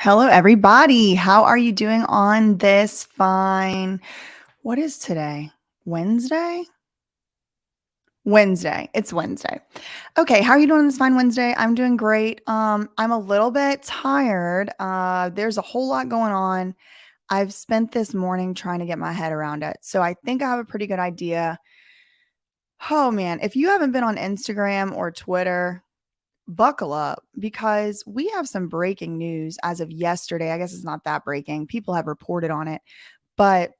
Hello, everybody. How are you doing on this fine? What is today? Wednesday? Wednesday. It's Wednesday. Okay, how are you doing this fine Wednesday? I'm doing great. I'm a little bit tired. There's a whole lot going on. I've spent this morning trying to get my head around it. So I think I have a pretty good idea. Oh man, if you haven't been on Instagram or Twitter, buckle up because we have some breaking news as of yesterday. I guess it's not that breaking. People have reported on it, but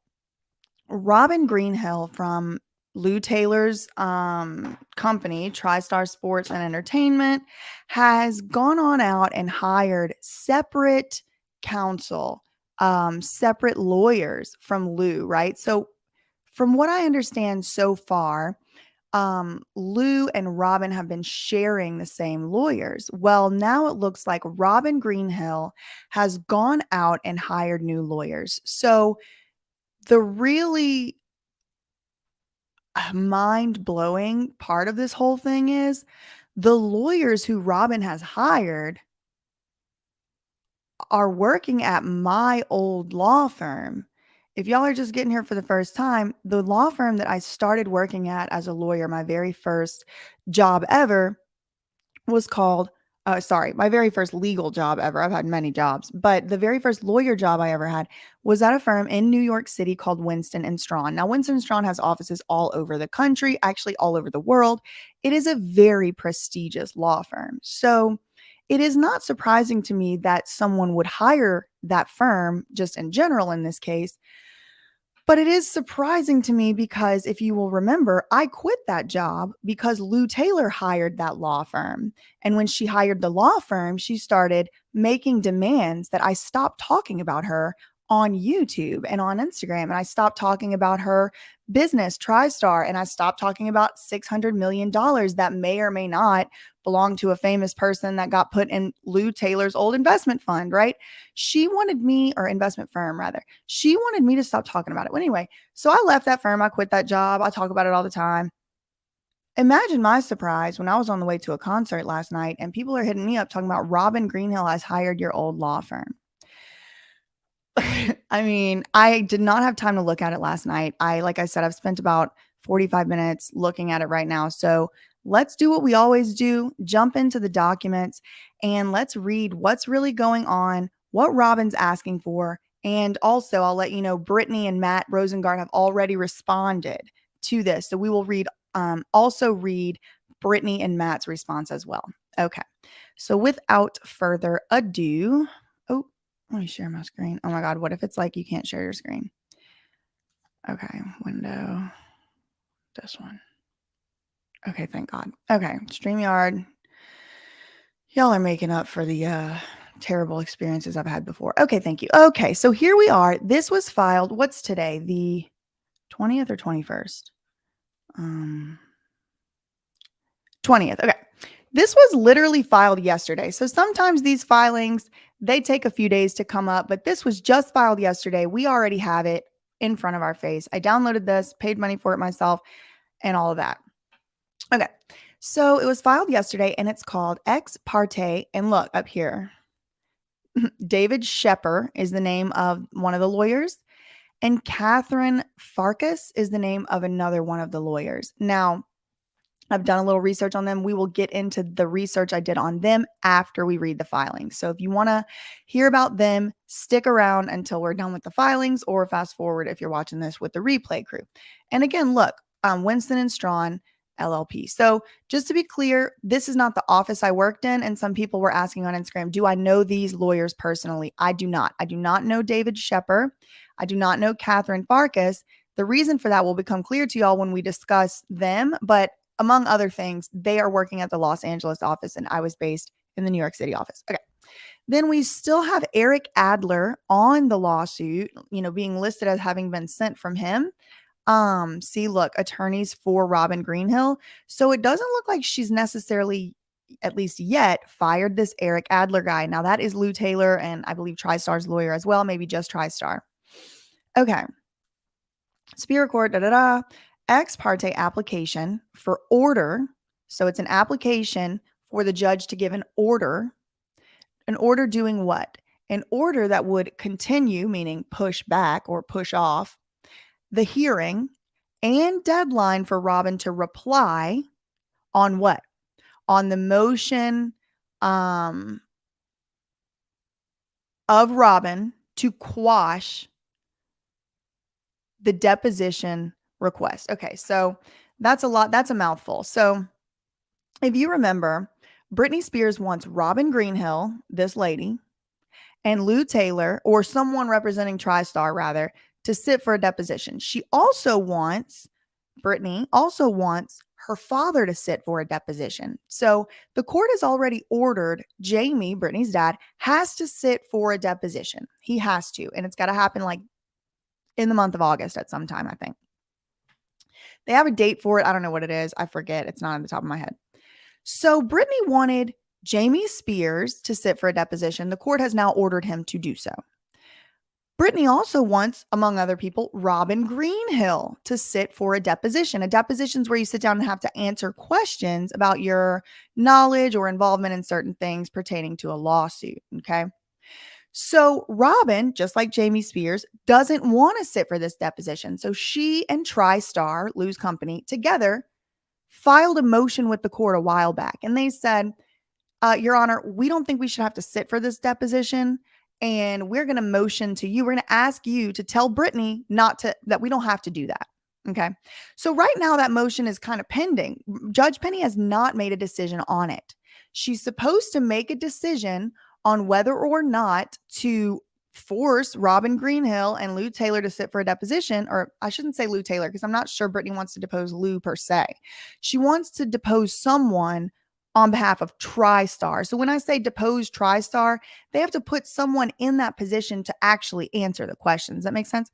Robin Greenhill from Lou Taylor's company, TriStar Sports and Entertainment, has gone on out and hired separate counsel, separate lawyers from Lou, right? So, from what I understand so far, Lou and Robin have been sharing the same lawyers. Well, now it looks like Robin Greenhill has gone out and hired new lawyers. So the really mind blowing part of this whole thing is the lawyers who Robin has hired are working at my old law firm. If y'all are just getting here for the first time, the law firm that I started working at as a lawyer, my very first job ever was called, my very first legal job ever. I've had many jobs, but the very first lawyer job I ever had was at a firm in New York City called Winston and Strawn. Now, Winston Strawn has offices all over the country, actually all over the world. It is a very prestigious law firm. So it is not surprising to me that someone would hire that firm, just in general in this case. But it is surprising to me because if you will remember, I quit that job because Lou Taylor hired that law firm. And when she hired the law firm, she started making demands that I stop talking about her on YouTube and on Instagram. And I stopped talking about her business, TriStar, and I stopped talking about $600 million that may or may not belong to a famous person that got put in Lou Taylor's old investment fund, right? She wanted me, or investment firm rather, she wanted me to stop talking about it. Well, anyway, so I left that firm. I quit that job. I talk about it all the time. Imagine my surprise when I was on the way to a concert last night and people are hitting me up talking about Robin Greenhill has hired your old law firm. I mean, I did not have time to look at it last night. Like I said, I've spent about 45 minutes looking at it right now. So let's do what we always do, jump into the documents and let's read what's really going on, what Robin's asking for. And also, I'll let you know, Britney and Matt Rosengart have already responded to this. So we will also read Britney and Matt's response as well. Okay. So without further ado, let me share my screen. Oh my God, what if it's like you can't share your screen? Okay, window, this one. Okay, thank God. Okay, StreamYard. Y'all are making up for the terrible experiences I've had before. Okay, thank you. Okay, so here we are. This was filed, what's today? The 20th or 21st? 20th, okay. This was literally filed yesterday. So sometimes these filings, they take a few days to come up, but this was just filed yesterday. We already have it in front of our face. I downloaded this, paid money for it myself, and all of that. Okay. So it was filed yesterday and it's called Ex Parte. And look up here, David Shepper is the name of one of the lawyers, and Catherine Farkas is the name of another one of the lawyers. Now, I've done a little research on them. We will get into the research I did on them after we read the filings. So if you want to hear about them, stick around until we're done with the filings, or fast forward if you're watching this with the replay crew. And again, look, Winston Strawn LLP. So just to be clear, this is not the office I worked in. And some people were asking on Instagram, do I know these lawyers personally? I do not. I do not know David Shepper. I do not know Catherine Farkas. The reason for that will become clear to y'all when we discuss them, but among other things, they are working at the Los Angeles office and I was based in the New York City office. Okay. Then we still have Eric Adler on the lawsuit, being listed as having been sent from him. See, look, attorneys for Robin Greenhill. So it doesn't look like she's necessarily, at least yet, fired this Eric Adler guy. Now that is Lou Taylor and I believe TriStar's lawyer as well, maybe just TriStar. Okay. Superior Court, ex parte application for order. So it's an application for the judge to give an order. An order doing what? an order that would continue, meaning push back or push off, the hearing and deadline for Robin to reply on what? On the motion of Robin to quash the deposition request. Okay, so that's a lot. That's a mouthful. So if you remember, Britney Spears wants Robin Greenhill, this lady, and Lou Taylor, or someone representing TriStar rather, to sit for a deposition. Britney also wants her father to sit for a deposition. So the court has already ordered Jamie, Britney's dad, has to sit for a deposition. He has to, and it's got to happen like in the month of August at some time, I think. They have a date for it. I don't know what it is. I forget. It's not on the top of my head. So Britney wanted Jamie Spears to sit for a deposition. The court has now ordered him to do so. Britney also wants, among other people, Robin Greenhill to sit for a deposition. A deposition is where you sit down and have to answer questions about your knowledge or involvement in certain things pertaining to a lawsuit. Okay. So Robin, just like Jamie Spears, doesn't want to sit for this deposition. So she and TriStar, Lou's company, together filed a motion with the court a while back. And they said, Your Honor, we don't think we should have to sit for this deposition. And we're going to motion to you. We're going to ask you to tell Britney that we don't have to do that. Okay. So right now that motion is kind of pending. Judge Penny has not made a decision on it. She's supposed to make a decision on whether or not to force Robin Greenhill and Lou Taylor to sit for a deposition, or I shouldn't say Lou Taylor because I'm not sure Britney wants to depose Lou per se. She wants to depose someone on behalf of TriStar. So when I say depose TriStar, they have to put someone in that position to actually answer the questions. That makes sense?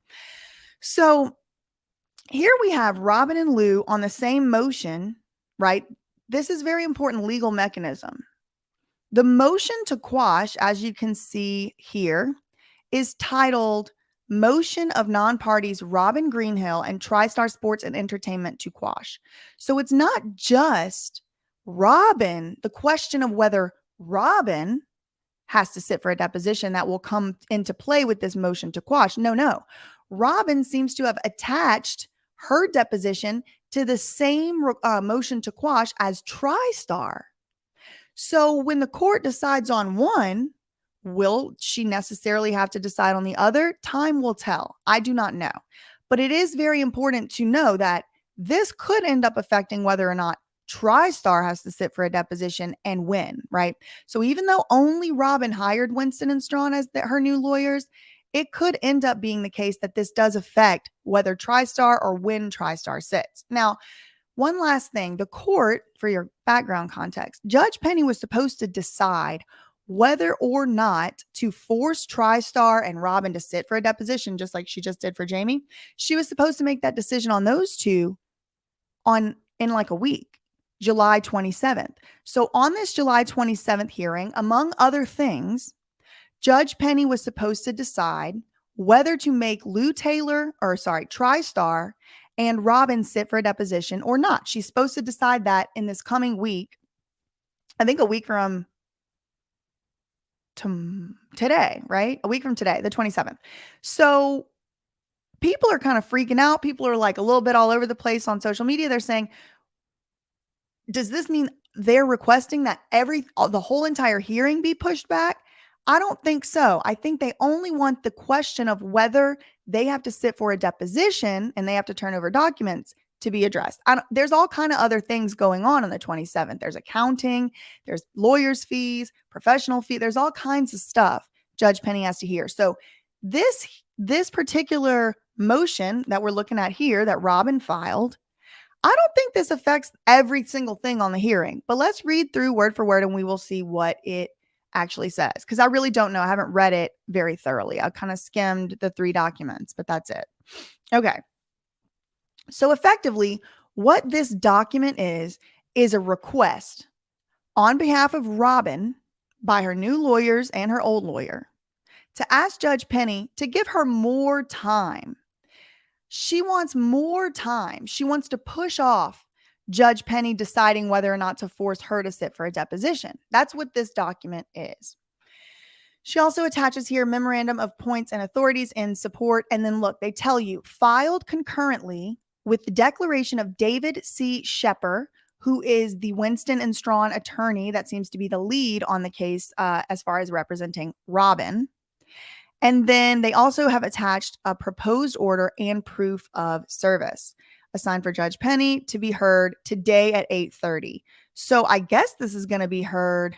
So here we have Robin and Lou on the same motion, right? This is very important legal mechanism. The motion to quash, as you can see here, is titled Motion of Non-Parties Robin Greenhill and TriStar Sports and Entertainment to Quash. So it's not just Robin, the question of whether Robin has to sit for a deposition that will come into play with this motion to quash. No. Robin seems to have attached her deposition to the same motion to quash as TriStar. So when the court decides on one, will she necessarily have to decide on the other? Time will tell. I do not know. But it is very important to know that this could end up affecting whether or not TriStar has to sit for a deposition and when, right? So even though only Robin hired Winston Strawn as her new lawyers, it could end up being the case that this does affect whether TriStar or when TriStar sits. Now, one last thing, the court, for your background context, Judge Penny was supposed to decide whether or not to force TriStar and Robin to sit for a deposition, just like she just did for Jamie. She was supposed to make that decision on those two in like a week, July 27th. So on this July 27th hearing, among other things, Judge Penny was supposed to decide whether to make TriStar and Robin sit for a deposition or not. She's supposed to decide that in this coming week. I think a week from today, right? A week from today, the 27th. So people are kind of freaking out. People are like a little bit all over the place on social media. They're saying, does this mean they're requesting that the whole entire hearing be pushed back? I don't think so. I think they only want the question of whether they have to sit for a deposition and they have to turn over documents to be addressed. There's all kind of other things going on the 27th. There's accounting, there's lawyers' fees, professional fee. There's all kinds of stuff Judge Penny has to hear. So this particular motion that we're looking at here that Robin filed, I don't think this affects every single thing on the hearing, but let's read through word for word and we will see what it actually says. Because I really don't know. I haven't read it very thoroughly. I kind of skimmed the 3 documents, but that's it. Okay. So effectively, what this document is a request on behalf of Robin by her new lawyers and her old lawyer to ask Judge Penny to give her more time. She wants more time. She wants to push off Judge Penny deciding whether or not to force her to sit for a deposition. That's what this document is. She also attaches here memorandum of points and authorities in support. And then look, they tell you filed concurrently with the declaration of David C. Shepper, who is the Winston and Strawn attorney that seems to be the lead on the case as far as representing Robin. And then they also have attached a proposed order and proof of service assigned for Judge Penny to be heard today at 8:30. So I guess this is going to be heard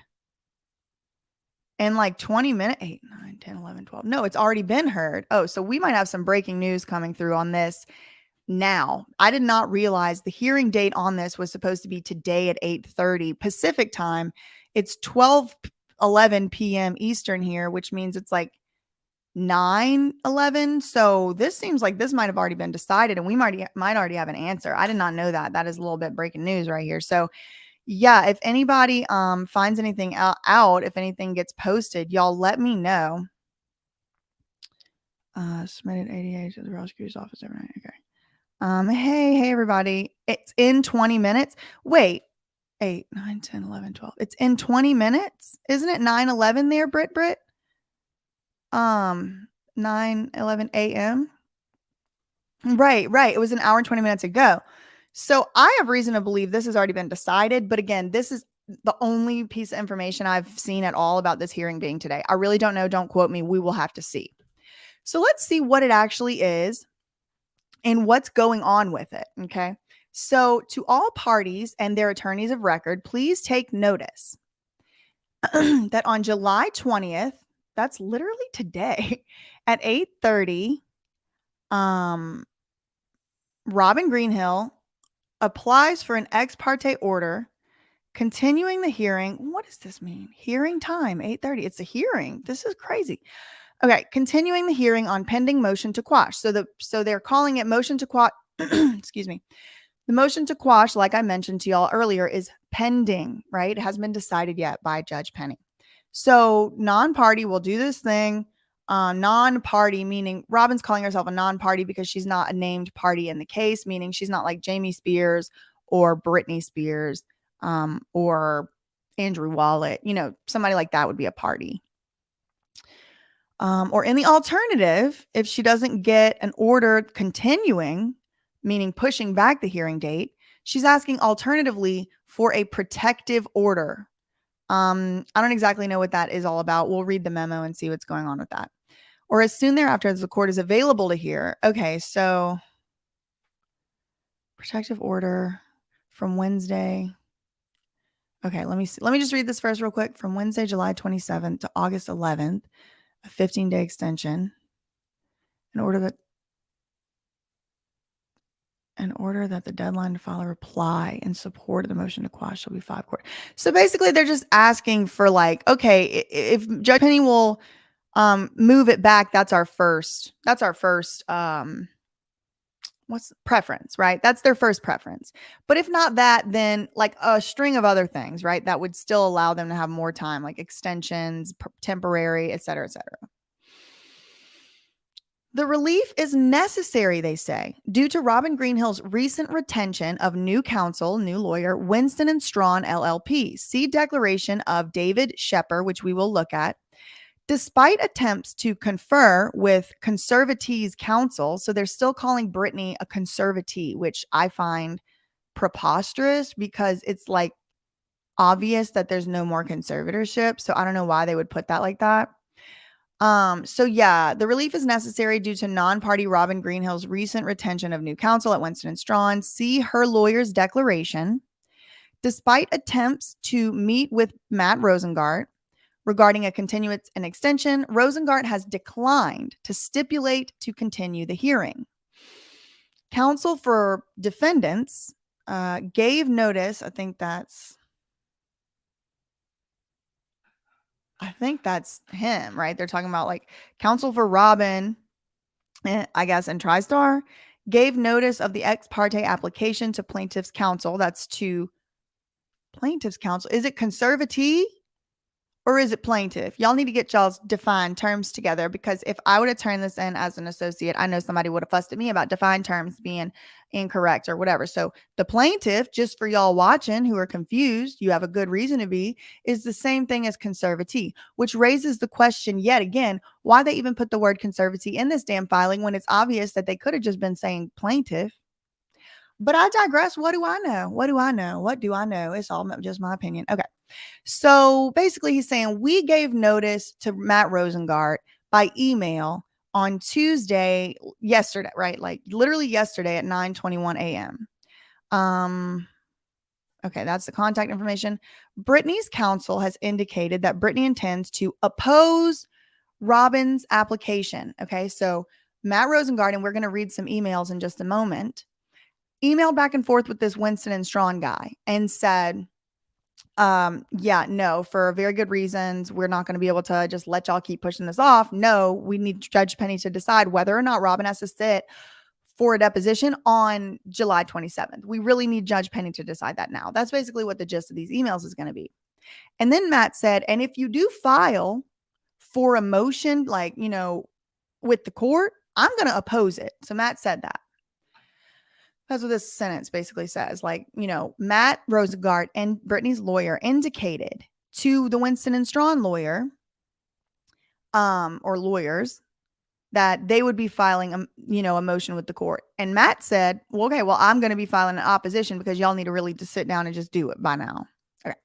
in like 20 minutes, 8, 9, 10, 11, 12. No, it's already been heard. Oh, so we might have some breaking news coming through on this now. I did not realize the hearing date on this was supposed to be today at 8:30 Pacific time. It's 12:11 p.m. Eastern here, which means it's like 9:11. So this seems like this might have already been decided and we might already have an answer. I did not know that. That is a little bit breaking news right here. So yeah, if anybody finds anything out, if anything gets posted, y'all let me know. Submitted ADA to the prosecutor's office overnight. Okay. Hey everybody. It's in 20 minutes. Wait. 8, 9, 10, 11, 12. It's in 20 minutes. Isn't it 9:11 there, Brit? 9:11 a.m. Right. It was an hour and 20 minutes ago. So I have reason to believe this has already been decided. But again, this is the only piece of information I've seen at all about this hearing being today. I really don't know. Don't quote me. We will have to see. So let's see what it actually is and what's going on with it. Okay. So to all parties and their attorneys of record, please take notice that on July 20th, that's literally today at 8:30, Robin Greenhill applies for an ex parte order continuing the hearing. What does this mean? Hearing time, 8:30. It's a hearing. This is crazy. Okay, continuing the hearing on pending motion to quash. So they're calling it motion to quash. Excuse me. The motion to quash, like I mentioned to y'all earlier, is pending, right? It hasn't been decided yet by Judge Penny. So non-party will do this thing. Non-party, meaning Robin's calling herself a non-party because she's not a named party in the case, meaning she's not like Jamie Spears or Britney Spears or Andrew Wallet. You know, somebody like that would be a party. Or in the alternative, if she doesn't get an order continuing, meaning pushing back the hearing date, she's asking alternatively for a protective order. I don't exactly know what that is all about. We'll read the memo and see what's going on with that. Or as soon thereafter as the court is available to hear. Okay, so protective order from Wednesday. Okay, let me see. Let me just read this first real quick. From Wednesday, July 27th to August 11th, a 15-day extension. In order that the deadline to file a reply in support of the motion to quash shall be 5 court. So basically they're just asking for like, okay, if Judge Penny will move it back, that's our first what's preference, right? That's their first preference. But if not that, then like a string of other things, right? That would still allow them to have more time, like extensions, temporary, et cetera, et cetera. The relief is necessary, they say, due to Robin Greenhill's recent retention of new counsel, new lawyer, Winston and Strawn LLP. See declaration of David Shepper, which we will look at. Despite attempts to confer with conservatees counsel, so they're still calling Britney a conservatee, which I find preposterous because it's like obvious that there's no more conservatorship. So I don't know why they would put that like that. So yeah, the relief is necessary due to non-party Robin Greenhill's recent retention of new counsel at Winston and Strawn. See her lawyer's declaration. Despite attempts to meet with Matt Rosengart regarding a continuance and extension, Rosengart has declined to stipulate to continue the hearing. Counsel for defendants gave notice. I think that's him, right? They're talking about like counsel for Robin, I guess, and TriStar gave notice of the ex parte application to plaintiff's counsel. That's to plaintiff's counsel. Is it conservatee or is it plaintiff? Y'all need to get y'all's defined terms together, because if I would have turned this in as an associate, I know somebody would have fussed at me about defined terms being incorrect or whatever. So the plaintiff, just for y'all watching who are confused, you have a good reason to be, is the same thing as conservatee, which raises the question yet again, why they even put the word conservatee in this damn filing when it's obvious that they could have just been saying plaintiff. But I digress. What do I know? What do I know? What do I know? It's all just my opinion. Okay. So basically, he's saying we gave notice to Matt Rosengart by email on Tuesday, yesterday, right? Like literally yesterday at 9:21 a.m. Okay, that's the contact information. Britney's counsel has indicated that Britney intends to oppose Robin's application. Okay, so Matt Rosengart, and we're going to read some emails in just a moment, emailed back and forth with this Winston and Strawn guy and said, yeah, no, for very good reasons, we're not going to be able to just let y'all keep pushing this off. No, we need Judge Penny to decide whether or not Robin has to sit for a deposition on July 27th. We really need Judge Penny to decide that now. That's basically what the gist of these emails is going to be. And then Matt said, and if you do file for a motion, like, you know, with the court, I'm going to oppose it. So Matt said that. That's what this sentence basically says. Like, you know, Matt Rosengart and Britney's lawyer indicated to the Winston and Strawn lawyer, or lawyers, that they would be filing a motion with the court. And Matt said, well, okay, well, I'm going to be filing an opposition because y'all need to really just sit down and just do it by now. Okay.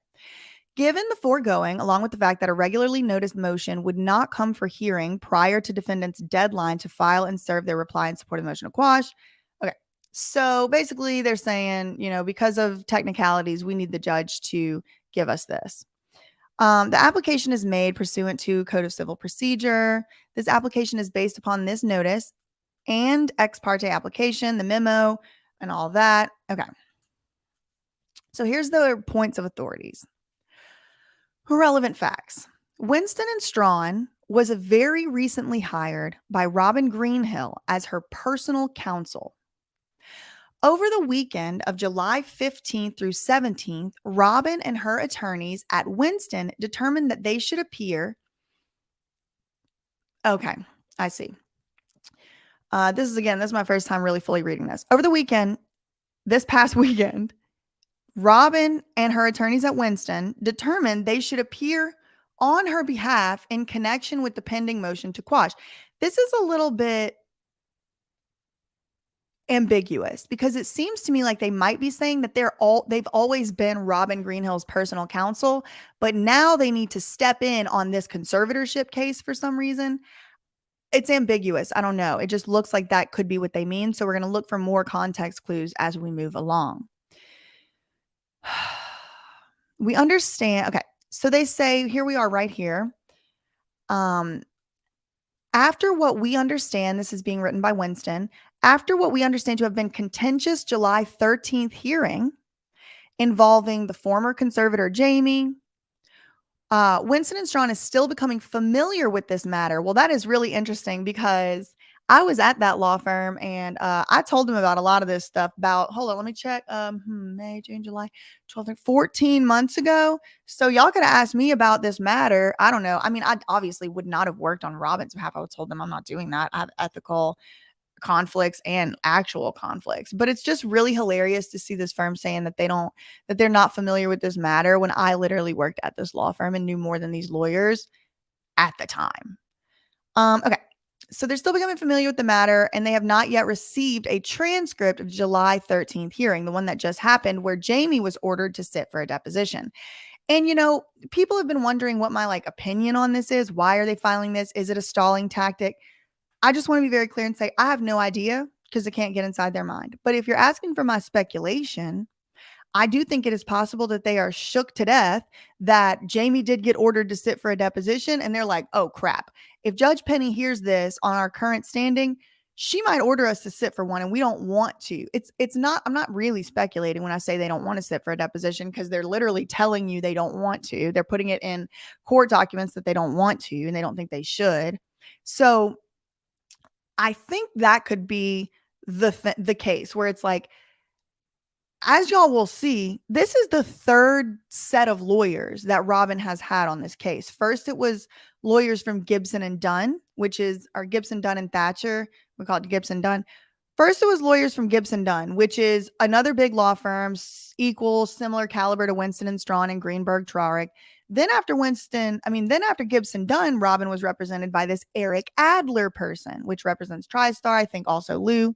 Given the foregoing, along with the fact that a regularly noticed motion would not come for hearing prior to defendant's deadline to file and serve their reply in support of the motion to quash. Okay. So basically they're saying, you know, because of technicalities, we need the judge to give us this. The application is made pursuant to Code of Civil Procedure. This application is based upon this notice and ex parte application, the memo, and all that. Okay. So here's the points of authorities. Relevant facts. Winston and Strawn was very recently hired by Robin Greenhill as her personal counsel. Over the weekend of July 15th through 17th, Robin and her attorneys at Winston determined that they should appear. Okay, I see. This is my first time really fully reading this. Over the weekend, this past weekend, Robin and her attorneys at Winston determined they should appear on her behalf in connection with the pending motion to quash. This is a little bit ambiguous because it seems to me like they might be saying that they've always been Robin Greenhill's personal counsel, but now they need to step in on this conservatorship case for some reason. It's ambiguous. I don't know. It just looks like that could be what they mean. So we're going to look for more context clues as we move along. We understand. Okay. So they say, here we are right here. After what we understand, this is being written by Winston, after what we understand to have been contentious July 13th hearing involving the former conservator Jamie, Winston and Strawn is still becoming familiar with this matter. Well, that is really interesting because I was at that law firm and I told them about a lot of this stuff about, hold on, let me check. May, June, July, 12, 14 months ago. So y'all could have asked me about this matter. I don't know. I mean, I obviously would not have worked on Robin's behalf. I would have told them I'm not doing that. I have ethical conflicts and actual conflicts, but it's just really hilarious to see this firm saying that they're not familiar with this matter when I literally worked at this law firm and knew more than these lawyers at the time. Okay. So they're still becoming familiar with the matter, and they have not yet received a transcript of July 13th hearing, the one that just happened where Jamie was ordered to sit for a deposition. And, you know, people have been wondering what my opinion on this is. Why are they filing this? Is it a stalling tactic? I just want to be very clear and say I have no idea because I can't get inside their mind. But if you're asking for my speculation, I do think it is possible that they are shook to death that Jamie did get ordered to sit for a deposition. And they're like, oh, crap. If Judge Penny hears this on our current standing, she might order us to sit for one and we don't want to. I'm not really speculating when I say they don't want to sit for a deposition because they're literally telling you they don't want to. They're putting it in court documents that they don't want to and they don't think they should. So I think that could be the case where it's like, as y'all will see, this is the third set of lawyers that Robin has had on this case. First, it was lawyers from Gibson and Dunn, which is our Gibson, Dunn, and Thatcher. We call it Gibson Dunn. First, it was lawyers from Gibson Dunn, which is another big law firm, equal, similar caliber to Winston and Strawn and Greenberg Traurig. Then after Gibson Dunn, Robin was represented by this Eric Adler person, which represents TriStar, I think also Lou.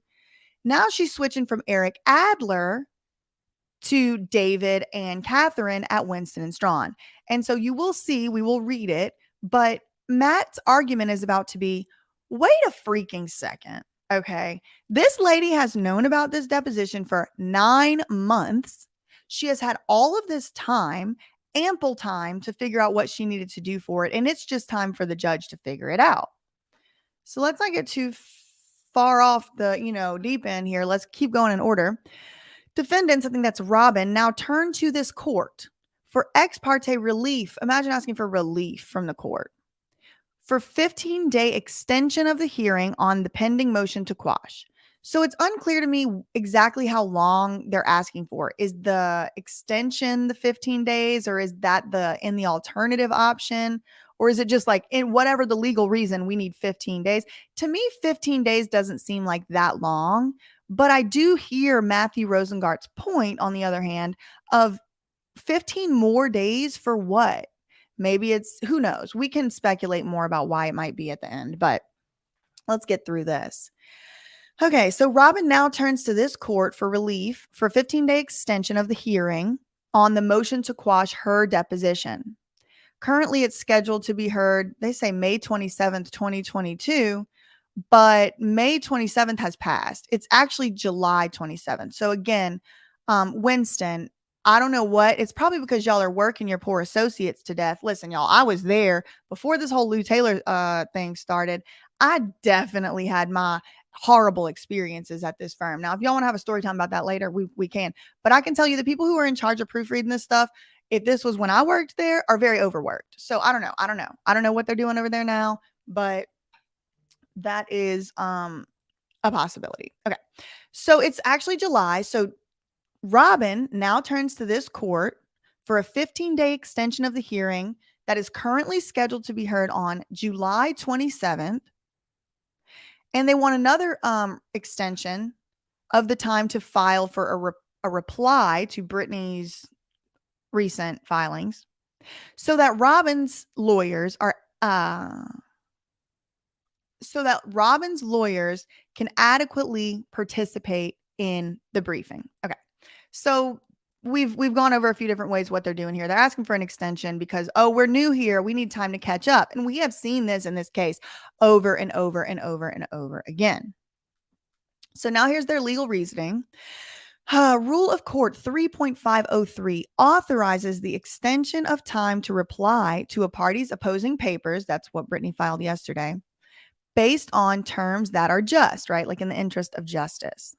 Now she's switching from Eric Adler to David and Catherine at Winston and Strawn. And so you will see, we will read it, but Matt's argument is about to be, wait a freaking second. Okay. This lady has known about this deposition for 9 months. She has had all of this time, ample time to figure out what she needed to do for it. And it's just time for the judge to figure it out. So let's not get too far off the, deep end here. Let's keep going in order. Defendants, I think that's Robin, now turn to this court for ex parte relief. Imagine asking for relief from the court for 15-day extension of the hearing on the pending motion to quash. So it's unclear to me exactly how long they're asking for. Is the extension the 15 days, or is that in the alternative option? Or is it just like, in whatever the legal reason, we need 15 days? To me, 15 days doesn't seem like that long. But I do hear Matthew Rosengart's point, on the other hand, of 15 more days for what? Maybe it's, who knows? We can speculate more about why it might be at the end, but let's get through this. Okay, so Robin now turns to this court for relief for 15-day extension of the hearing on the motion to quash her deposition. Currently, it's scheduled to be heard, they say May 27th, 2022, but May 27th has passed. It's actually July 27th. So again, Winston, I don't know what. It's probably because y'all are working your poor associates to death. Listen, y'all, I was there before this whole Lou Taylor thing started. I definitely had my horrible experiences at this firm. Now, if y'all want to have a story time about that later, we can. But I can tell you the people who are in charge of proofreading this stuff, if this was when I worked there, are very overworked. So I don't know. I don't know what they're doing over there now, but that is a possibility. Okay. So it's actually July. So Robin now turns to this court for a 15-day extension of the hearing that is currently scheduled to be heard on July 27th. And they want another extension of the time to file for a reply to Britney's recent filings, so that Robin's lawyers can adequately participate in the briefing. Okay. So we've gone over a few different ways what they're doing here. They're asking for an extension because, we're new here. We need time to catch up. And we have seen this in this case over and over and over and over again. So now here's their legal reasoning. Rule of Court 3.503 authorizes the extension of time to reply to a party's opposing papers. That's what Britney filed yesterday, based on terms that are just, right? Like in the interest of justice.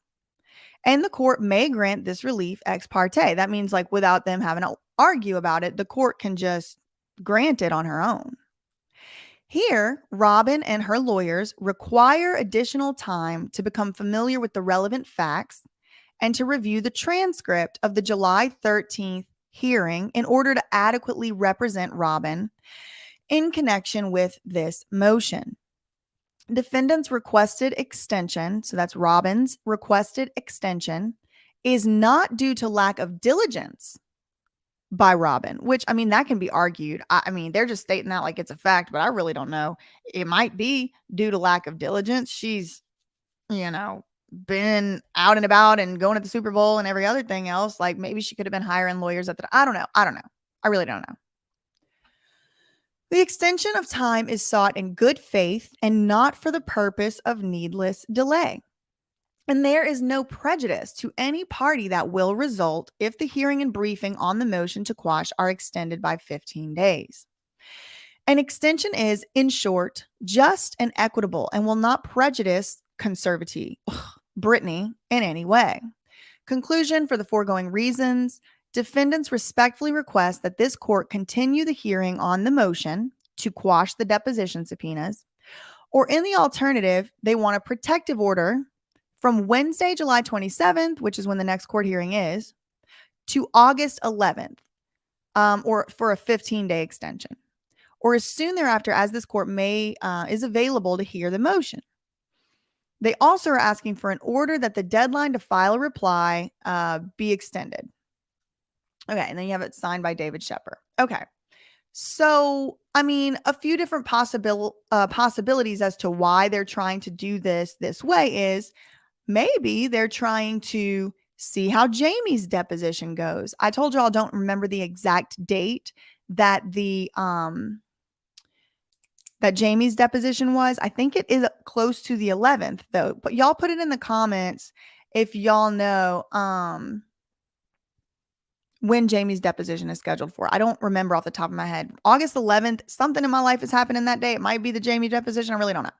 And the court may grant this relief ex parte. That means like without them having to argue about it, the court can just grant it on her own. Here, Robin and her lawyers require additional time to become familiar with the relevant facts and to review the transcript of the July 13th hearing in order to adequately represent Robin in connection with this motion. Defendant's requested extension, so that's Robin's requested extension, is not due to lack of diligence by Robin, which, I mean, that can be argued. I mean, they're just stating that like it's a fact, but I really don't know. It might be due to lack of diligence. She's, been out and about and going to the Super Bowl and every other thing else. Like maybe she could have been hiring lawyers at the, I don't know. I really don't know. The extension of time is sought in good faith and not for the purpose of needless delay. And there is no prejudice to any party that will result if the hearing and briefing on the motion to quash are extended by 15 days. An extension is, in short, just and equitable and will not prejudice conservatee, Britney, in any way. Conclusion: for the foregoing reasons, defendants respectfully request that this court continue the hearing on the motion to quash the deposition subpoenas, or in the alternative, they want a protective order from Wednesday, July 27th, which is when the next court hearing is, to August 11th, or for a 15-day extension, or as soon thereafter as this court is available to hear the motion. They also are asking for an order that the deadline to file a reply be extended. Okay, and then you have it signed by David Shepard. Okay, so I mean, a few different possibilities as to why they're trying to do this way is maybe they're trying to see how Jamie's deposition goes. I told y'all I don't remember the exact date that that Jamie's deposition was. I think it is close to the 11th though, but y'all put it in the comments if y'all know when Jamie's deposition is scheduled for. I don't remember off the top of my head. August 11th, something in my life is happening that day. It might be the Jamie deposition. I really don't know.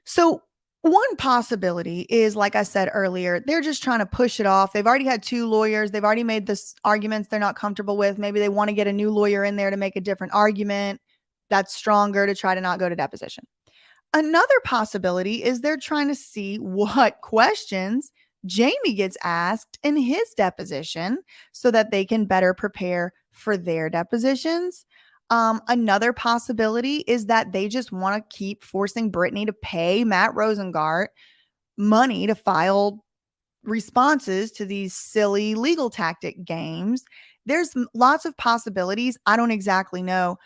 So one possibility is, like I said earlier, they're just trying to push it off. They've already had two lawyers. They've already made this arguments they're not comfortable with. Maybe they want to get a new lawyer in there to make a different argument that's stronger to try to not go to deposition. Another possibility is they're trying to see what questions Jamie gets asked in his deposition so that they can better prepare for their depositions. Another possibility is that they just want to keep forcing Britney to pay Matt Rosengart money to file responses to these silly legal tactic games. There's lots of possibilities. I don't exactly know,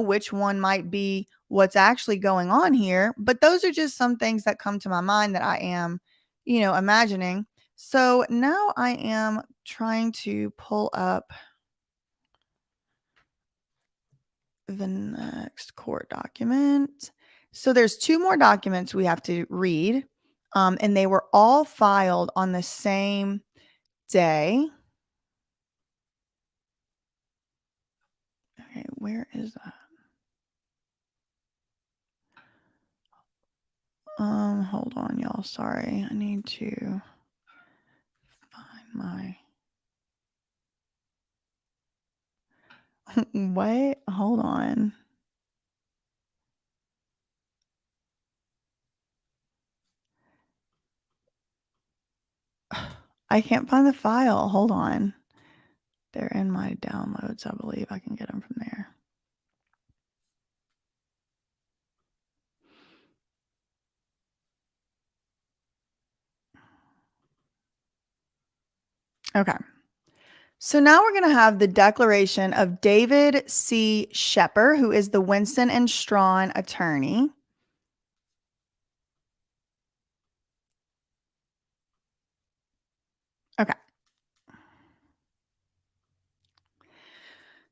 which one might be what's actually going on here, but those are just some things that come to my mind that I am, imagining. So now I am trying to pull up the next court document. So there's two more documents we have to read, and they were all filed on the same day. Okay, where is that? Hold on, y'all. Sorry, I need to find my what? Hold on. I can't find the file. Hold on. They're in my downloads. I believe I can get them from there. Okay. So now we're going to have the declaration of David C. Shepard, who is the Winston and Strawn attorney. Okay.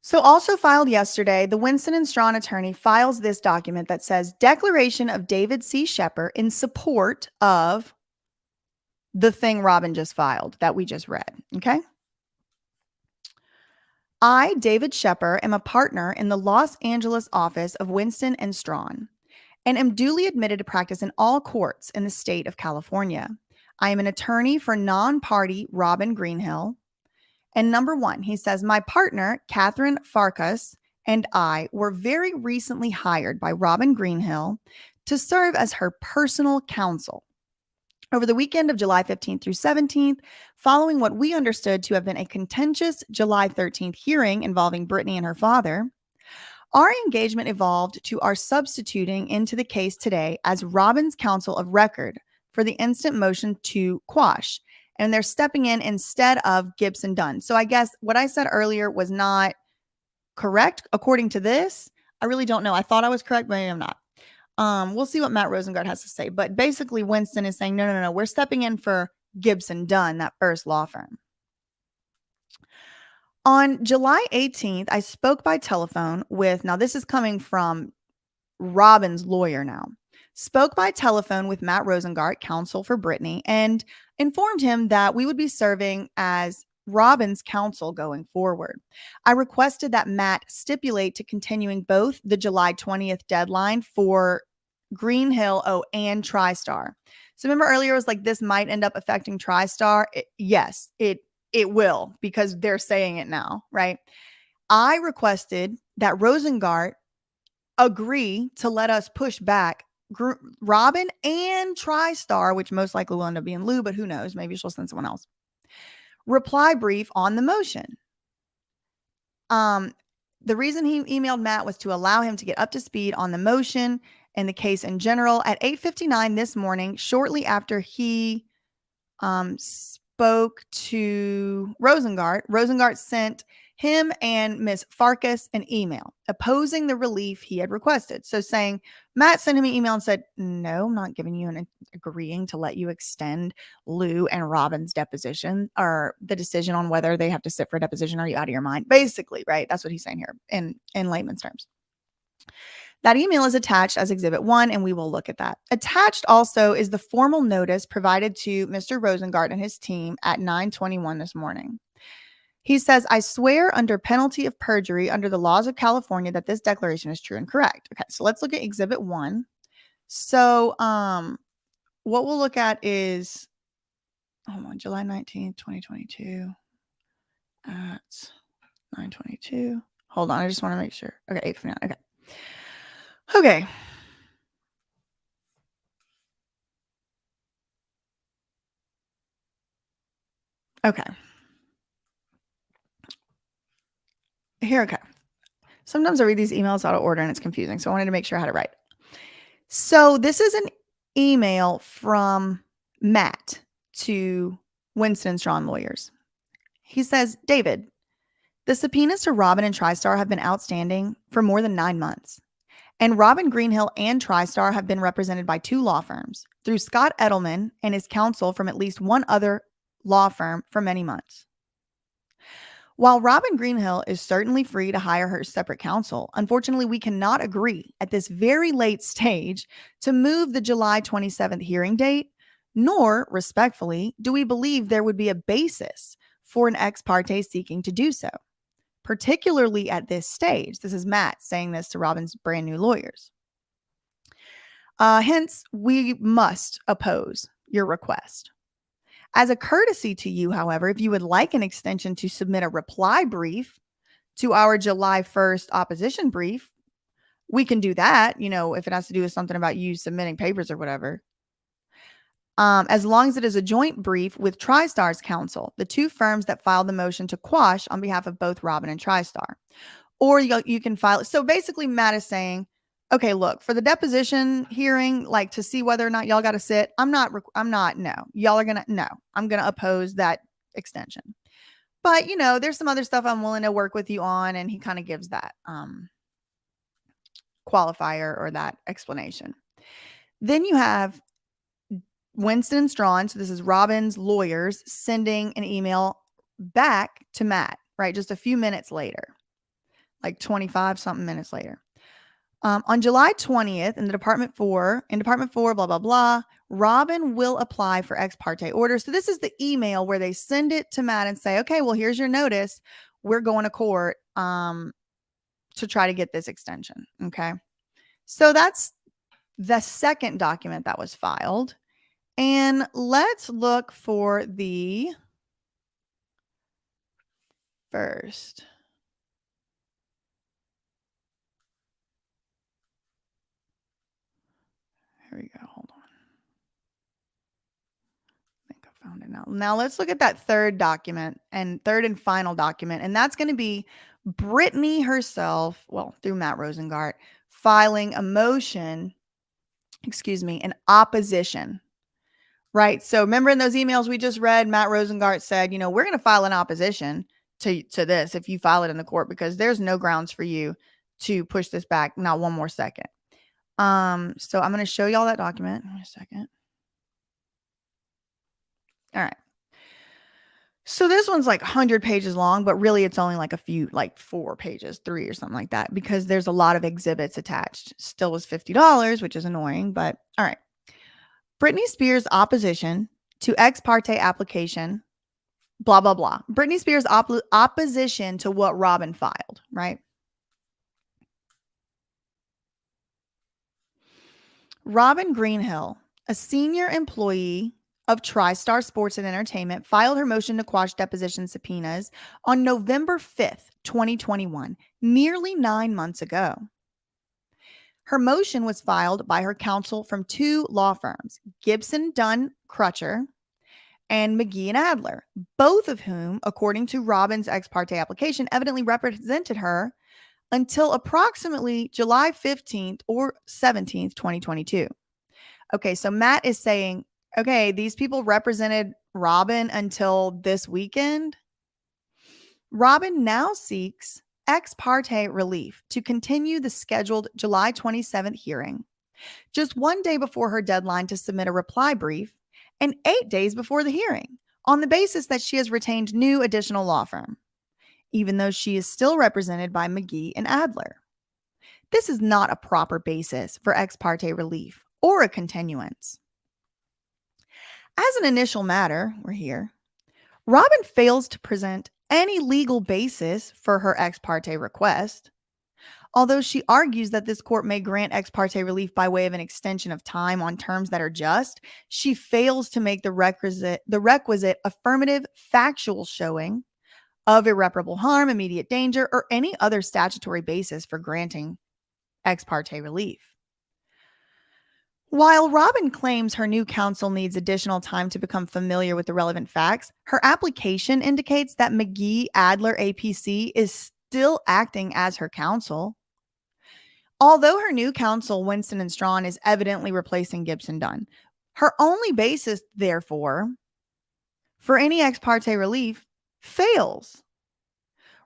So also filed yesterday, the Winston and Strawn attorney files this document that says Declaration of David C. Shepard in support of the thing Robin just filed that we just read. Okay. I, David Shepard, am a partner in the Los Angeles office of Winston and Strawn and am duly admitted to practice in all courts in the state of California. I am an attorney for non-party Robin Greenhill. And number one, he says, my partner, Catherine Farkas, and I were very recently hired by Robin Greenhill to serve as her personal counsel. Over the weekend of July 15th through 17th, following what we understood to have been a contentious July 13th hearing involving Britney and her father, our engagement evolved to our substituting into the case today as Robin's counsel of record for the instant motion to quash, and they're stepping in instead of Gibson Dunn. So I guess what I said earlier was not correct according to this. I really don't know. I thought I was correct, but maybe I'm not. We'll see what Matt Rosengart has to say. But basically, Winston is saying, no, we're stepping in for Gibson Dunn, that first law firm. On July 18th, I spoke by telephone with, now this is coming from Robin's lawyer now, spoke by telephone with Matt Rosengart, counsel for Britney, and informed him that we would be serving as Robin's counsel going forward. I requested that Matt stipulate to continuing both the July 20th deadline for Greenhill, and TriStar. So remember earlier it was like this might end up affecting TriStar. Yes, it will, because they're saying it now, right? I requested that Rosengart agree to let us push back Robin and TriStar, which most likely will end up being Lou, but who knows? Maybe she'll send someone else. reply brief on the motion. The reason he emailed Matt was to allow him to get up to speed on the motion and the case in general. At 8:59 this morning, shortly after he spoke to Rosengart, Rosengart sent him and Ms. Farkas an email opposing the relief he had requested. So saying, Matt sent him an email and said, no, I'm not giving you an agreeing to let you extend Lou and Robin's deposition or the decision on whether they have to sit for a deposition. Are you out of your mind? Basically, right? That's what he's saying here in layman's terms. That email is attached as Exhibit 1, and we will look at that. Attached also is the formal notice provided to Mr. Rosengart and his team at 9:21 this morning. He says, I swear under penalty of perjury under the laws of California that this declaration is true and correct. Okay, so let's look at Exhibit 1. So what we'll look at is, July 19th, 2022 at 9:22. Hold on, I just want to make sure. Okay, 8:59. Okay. Okay. Okay. Here, okay. Sometimes I read these emails out of order and it's confusing, so I wanted to make sure I had it right. So this is an email from Matt to Winston Strawn lawyers. He says, David, the subpoenas to Robin and TriStar have been outstanding for more than 9 months. And Robin Greenhill and TriStar have been represented by 2 law firms through Scott Edelman and his counsel from at least one other law firm for many months. While Robin Greenhill is certainly free to hire her separate counsel, unfortunately, we cannot agree at this very late stage to move the July 27th hearing date, nor, respectfully, do we believe there would be a basis for an ex parte seeking to do so, particularly at this stage. This is Matt saying this to Robin's brand new lawyers. Hence, we must oppose your request. As a courtesy to you, however, if you would like an extension to submit a reply brief to our July 1st opposition brief, we can do that, if it has to do with something about you submitting papers or whatever. As long as it is a joint brief with TriStar's counsel, the 2 firms that filed the motion to quash on behalf of both Robin and TriStar. Or you can file it. So basically, Matt is saying, okay, look, for the deposition hearing, like to see whether or not y'all got to sit, I'm not, no. Y'all are going to, no. I'm going to oppose that extension. But, there's some other stuff I'm willing to work with you on. And he kind of gives that qualifier or that explanation. Then you have Winston Strawn, so this is Robin's lawyers, sending an email back to Matt, right? Just a few minutes later, like 25 something minutes later. On July 20th, in Department 4, blah, blah, blah, Robin will apply for ex parte order. So this is the email where they send it to Matt and say, okay, well, here's your notice. We're going to court to try to get this extension. Okay. So that's the second document that was filed. And let's look for the first. Here we go. Hold on. I think I found it now. Now let's look at that third document and third and final document. And that's going to be Britney herself, well, through Matt Rosengart, filing a motion, in opposition. Right. So remember in those emails we just read, Matt Rosengart said, we're going to file an opposition to this if you file it in the court, because there's no grounds for you to push this back. Not one more second. So I'm going to show y'all that document. Wait a second. All right. So this one's like 100 pages long, but really it's only like a few, like 4 pages, 3 or something like that, because there's a lot of exhibits attached. Still was $50, which is annoying, but all right. Britney Spears' opposition to ex parte application, blah, blah, blah. Britney Spears' opposition to what Robin filed, right? Robin Greenhill, a senior employee of TriStar Sports and Entertainment, filed her motion to quash deposition subpoenas on November 5th, 2021, nearly 9 months ago. Her motion was filed by her counsel from 2 law firms, Gibson Dunn Crutcher and McGee and Adler, both of whom, according to Robin's ex parte application, evidently represented her until approximately July 15th or 17th, 2022. Okay, so Matt is saying, okay, these people represented Robin until this weekend. Robin now seeks ex parte relief to continue the scheduled July 27th hearing, just 1 day before her deadline to submit a reply brief and 8 days before the hearing, on the basis that she has retained new additional law firm, even though she is still represented by McGee and Adler. This is not a proper basis for ex parte relief or a continuance. As an initial matter, we're here, Robin fails to present any legal basis for her ex parte request. Although she argues that this court may grant ex parte relief by way of an extension of time on terms that are just, she fails to make the requisite affirmative factual showing of irreparable harm, immediate danger, or any other statutory basis for granting ex parte relief. While Robin claims her new counsel needs additional time to become familiar with the relevant facts, her application indicates that McGee Adler APC is still acting as her counsel. Although her new counsel, Winston Strawn, is evidently replacing Gibson Dunn, her only basis, therefore, for any ex parte relief fails.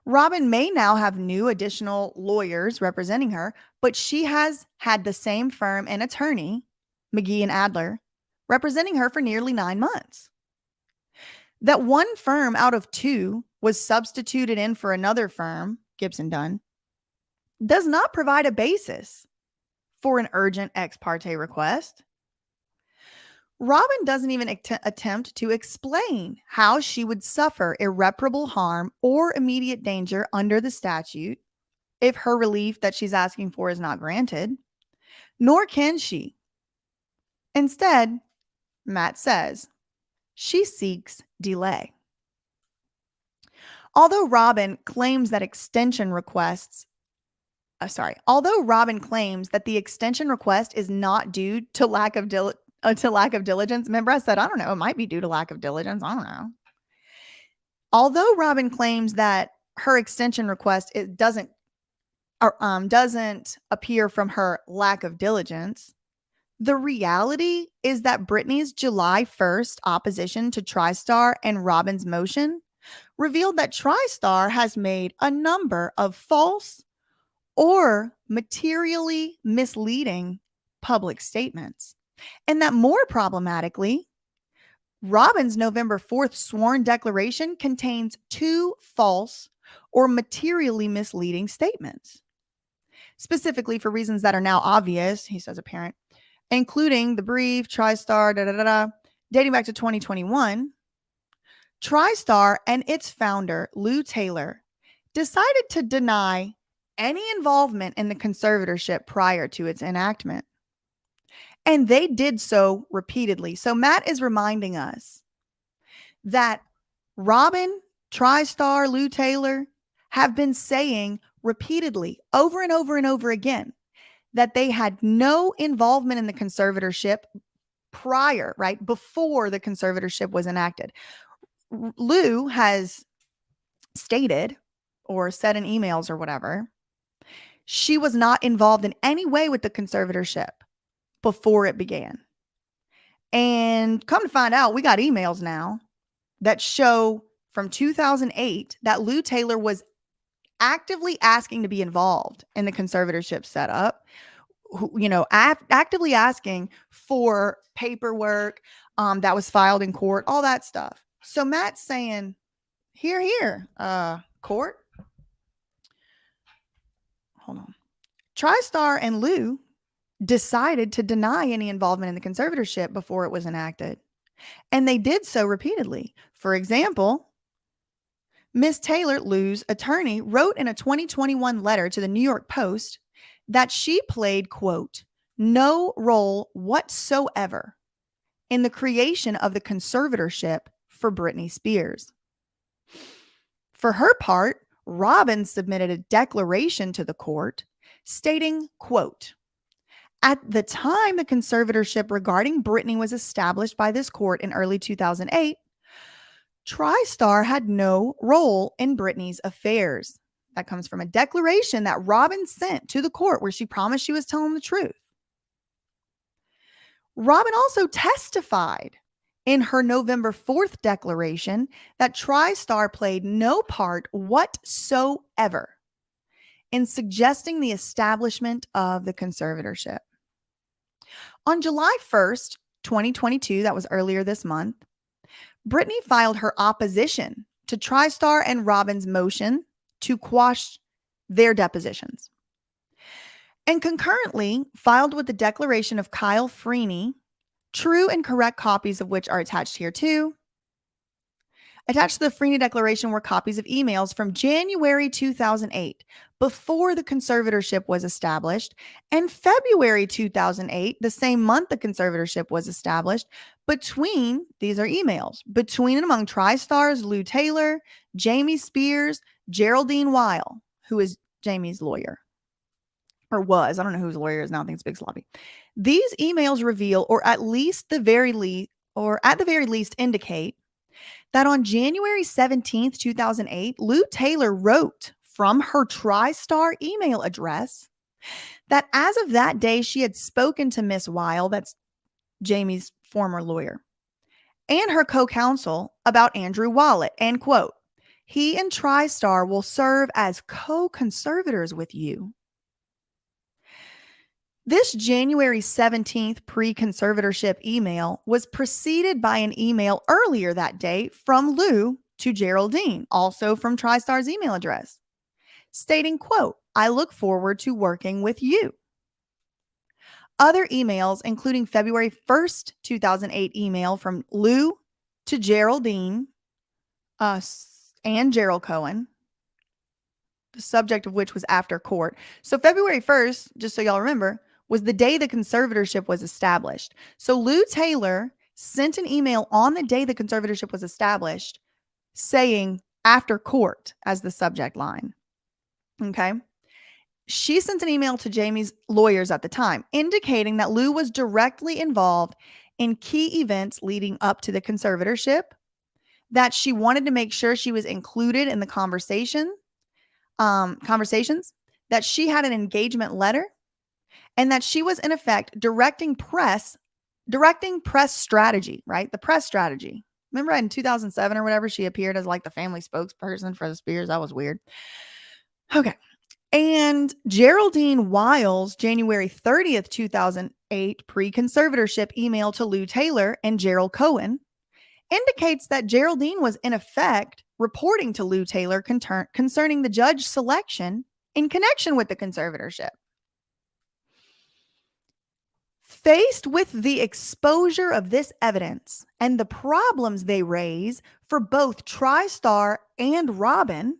Robin may now have new additional lawyers representing her, but she has had the same firm and attorney, McGee and Adler, representing her for nearly 9 months. That one firm out of 2 was substituted in for another firm, Gibson Dunn, does not provide a basis for an urgent ex parte request. Robin doesn't even attempt to explain how she would suffer irreparable harm or immediate danger under the statute if her relief that she's asking for is not granted, nor can she. Instead, Matt says she seeks delay. Although Robin claims that the extension request is not due to lack of diligence. Remember, I said, I don't know, it might be due to lack of diligence. I don't know. Although Robin claims that her extension request doesn't appear from her lack of diligence, the reality is that Britney's July 1st opposition to TriStar and Robin's motion revealed that TriStar has made a number of false or materially misleading public statements. And that more problematically, Robin's November 4th sworn declaration contains 2 false or materially misleading statements. Specifically for reasons that are now obvious, he says apparent, including the brief, TriStar, dating back to 2021, TriStar and its founder, Lou Taylor, decided to deny any involvement in the conservatorship prior to its enactment. And they did so repeatedly. So Matt is reminding us that Robin, TriStar, Lou Taylor have been saying repeatedly over and over and over again that they had no involvement in the conservatorship prior, right, before the conservatorship was enacted. Lou has stated or said in emails or whatever, she was not involved in any way with the conservatorship before it began. And come to find out, we got emails now that show from 2008 that Lou Taylor was actively asking to be involved in the conservatorship setup, actively asking for paperwork that was filed in court, all that stuff. So Matt's saying, here, court. Hold on. TriStar and Lou decided to deny any involvement in the conservatorship before it was enacted. And they did so repeatedly. For example, Ms. Taylor, Lou's attorney, wrote in a 2021 letter to the New York Post that she played, quote, no role whatsoever in the creation of the conservatorship for Britney Spears. For her part, Robin submitted a declaration to the court stating, quote, at the time the conservatorship regarding Britney was established by this court in early 2008, TriStar had no role in Britney's affairs. That comes from a declaration that Robin sent to the court where she promised she was telling the truth. Robin also testified in her November 4th declaration that TriStar played no part whatsoever in suggesting the establishment of the conservatorship. On July 1st, 2022, that was earlier this month, Britney filed her opposition to TriStar and Robin's motion to quash their depositions. And concurrently filed with the declaration of Kyle Freeney, true and correct copies of which are attached here too. Attached to the Freeney declaration were copies of emails from January 2008, before the conservatorship was established, and February 2008, the same month the conservatorship was established, these are emails, between and among TriStar's Lou Taylor, Jamie Spears, Geraldine Weil, who is Jamie's lawyer. Or was. I don't know whose lawyer is now. I think it's Big Sloppy. These emails reveal, or at the very least indicate, that on January 17th, 2008, Lou Taylor wrote from her TriStar email address that as of that day, she had spoken to Miss Weil, that's Jamie's former lawyer, and her co-counsel about Andrew Wallet, and quote, he and TriStar will serve as co-conservators with you. This January 17th pre-conservatorship email was preceded by an email earlier that day from Lou to Geraldine, also from TriStar's email address, stating, quote, I look forward to working with you. Other emails, including February 1st, 2008 email from Lou to Geraldine and Gerald Cohen, the subject of which was after court. So February 1st, just so y'all remember, was the day the conservatorship was established. So Lou Taylor sent an email on the day the conservatorship was established saying after court as the subject line. Okay. She sent an email to Jamie's lawyers at the time, indicating that Lou was directly involved in key events leading up to the conservatorship, that she wanted to make sure she was included in the conversations, that she had an engagement letter, and that she was in effect directing press strategy, right? The press strategy. Remember in 2007 or whatever, she appeared as like the family spokesperson for the Spears. That was weird. Okay. And Geraldine Weil's January 30th, 2008 pre-conservatorship email to Lou Taylor and Gerald Cohen indicates that Geraldine was in effect reporting to Lou Taylor concerning the judge selection in connection with the conservatorship. Faced with the exposure of this evidence and the problems they raise for both TriStar and Robin,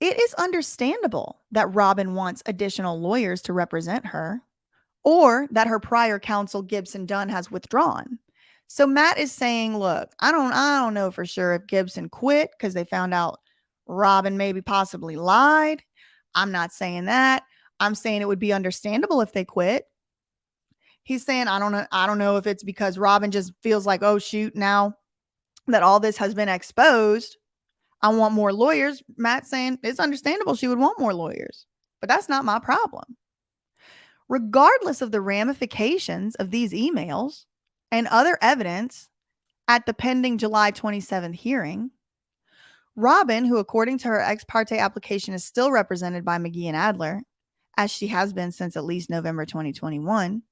it is understandable that Robin wants additional lawyers to represent her, or that her prior counsel Gibson Dunn has withdrawn. So Matt is saying, look, I don't know for sure if Gibson quit because they found out Robin maybe possibly lied. I'm not saying that. I'm saying it would be understandable if they quit. He's saying, I don't know if it's because Robin just feels like, oh shoot, now that all this has been exposed, I want more lawyers. Matt's saying it's understandable she would want more lawyers, but that's not my problem. Regardless of the ramifications of these emails and other evidence at the pending July 27th hearing, Robin, who according to her ex parte application is still represented by McGee and Adler, as she has been since at least November 2021,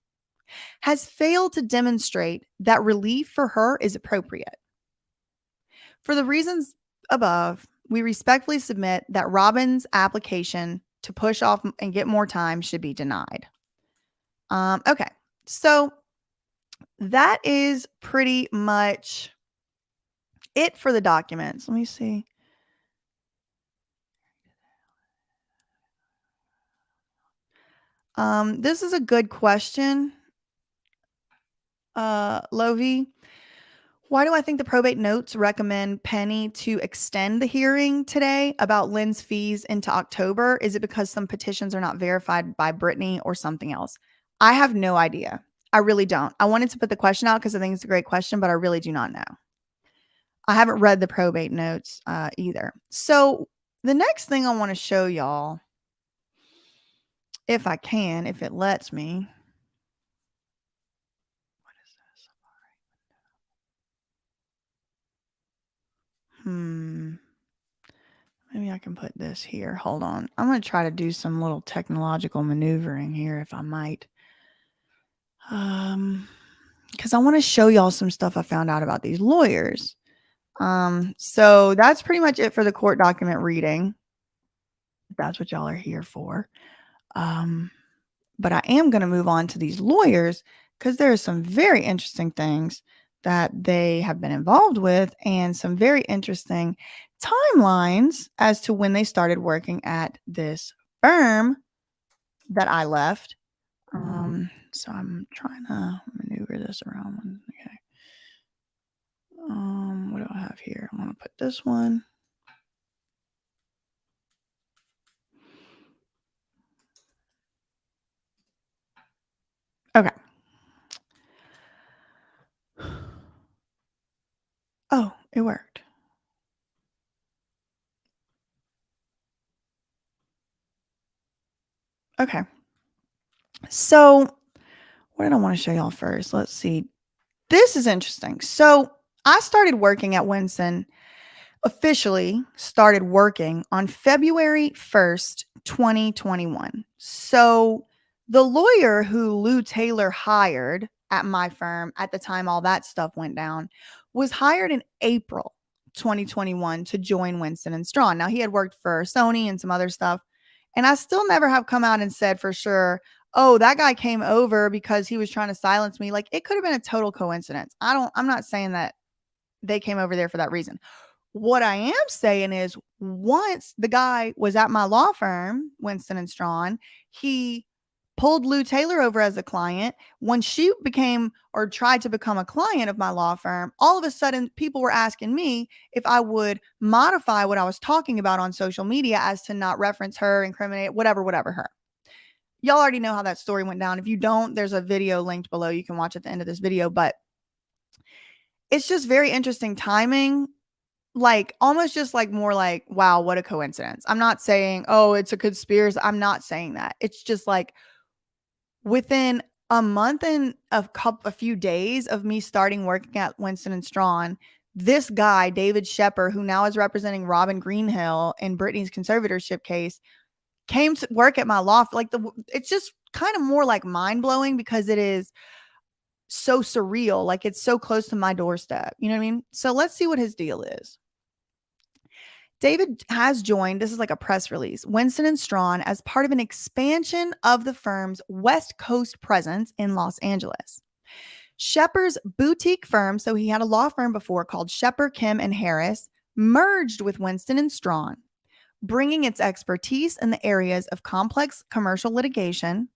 has failed to demonstrate that relief for her is appropriate. For the reasons above, we respectfully submit that Robin's application to push off and get more time should be denied. Okay, so that is pretty much it for the documents. Let me see. This is a good question. Lovi, why do I think the probate notes recommend Penny to extend the hearing today about Lynn's fees into October? Is it because some petitions are not verified by Britney or something else? I have no idea. I really don't. I wanted to put the question out because I think it's a great question, but I really do not know. I haven't read the probate notes either. So the next thing I want to show y'all, if I can, if it lets me. What is this? Maybe I can put this here. Hold on. I'm going to try to do some little technological maneuvering here, if I might. Because I want to show y'all some stuff I found out about these lawyers. So that's pretty much it for the court document reading. That's what y'all are here for. But I am going to move on to these lawyers because there are some very interesting things that they have been involved with and some very interesting timelines as to when they started working at this firm that I left. So I'm trying to maneuver this around. Okay. What do I have here? I'm going to put this one. Okay. Oh, it worked. Okay. So what did I want to show y'all first? Let's see. This is interesting. So I started working at Winston, officially started working on February 1st, 2021. So the lawyer who Lou Taylor hired at my firm at the time all that stuff went down was hired in April 2021 to join Winston and Strawn. Now he had worked for Sony and some other stuff. And I still never have come out and said for sure, oh, that guy came over because he was trying to silence me. Like it could have been a total coincidence. I'm not saying that they came over there for that reason. What I am saying is once the guy was at my law firm, Winston and Strawn, he pulled Lou Taylor over as a client. When she became or tried to become a client of my law firm, all of a sudden people were asking me if I would modify what I was talking about on social media as to not reference her, incriminate, whatever her. Y'all already know how that story went down. If you don't, there's a video linked below. You can watch at the end of this video, but it's just very interesting timing. Like almost just like more like, wow, what a coincidence. I'm not saying, oh, it's a conspiracy. I'm not saying that. It's just like within a month and a few days of me starting working at Winston and Strawn, this guy, David Shepard, who now is representing Robin Greenhill in Britney's conservatorship case, came to work at my law. Like it's just kind of more like mind blowing because it is so surreal. Like it's so close to my doorstep. You know what I mean? So let's see what his deal is. David has joined, this is like a press release, Winston & Strawn as part of an expansion of the firm's West Coast presence in Los Angeles. Shepard's boutique firm, so he had a law firm before called Shepard, Kim & Harris, merged with Winston & Strawn, bringing its expertise in the areas of complex commercial litigation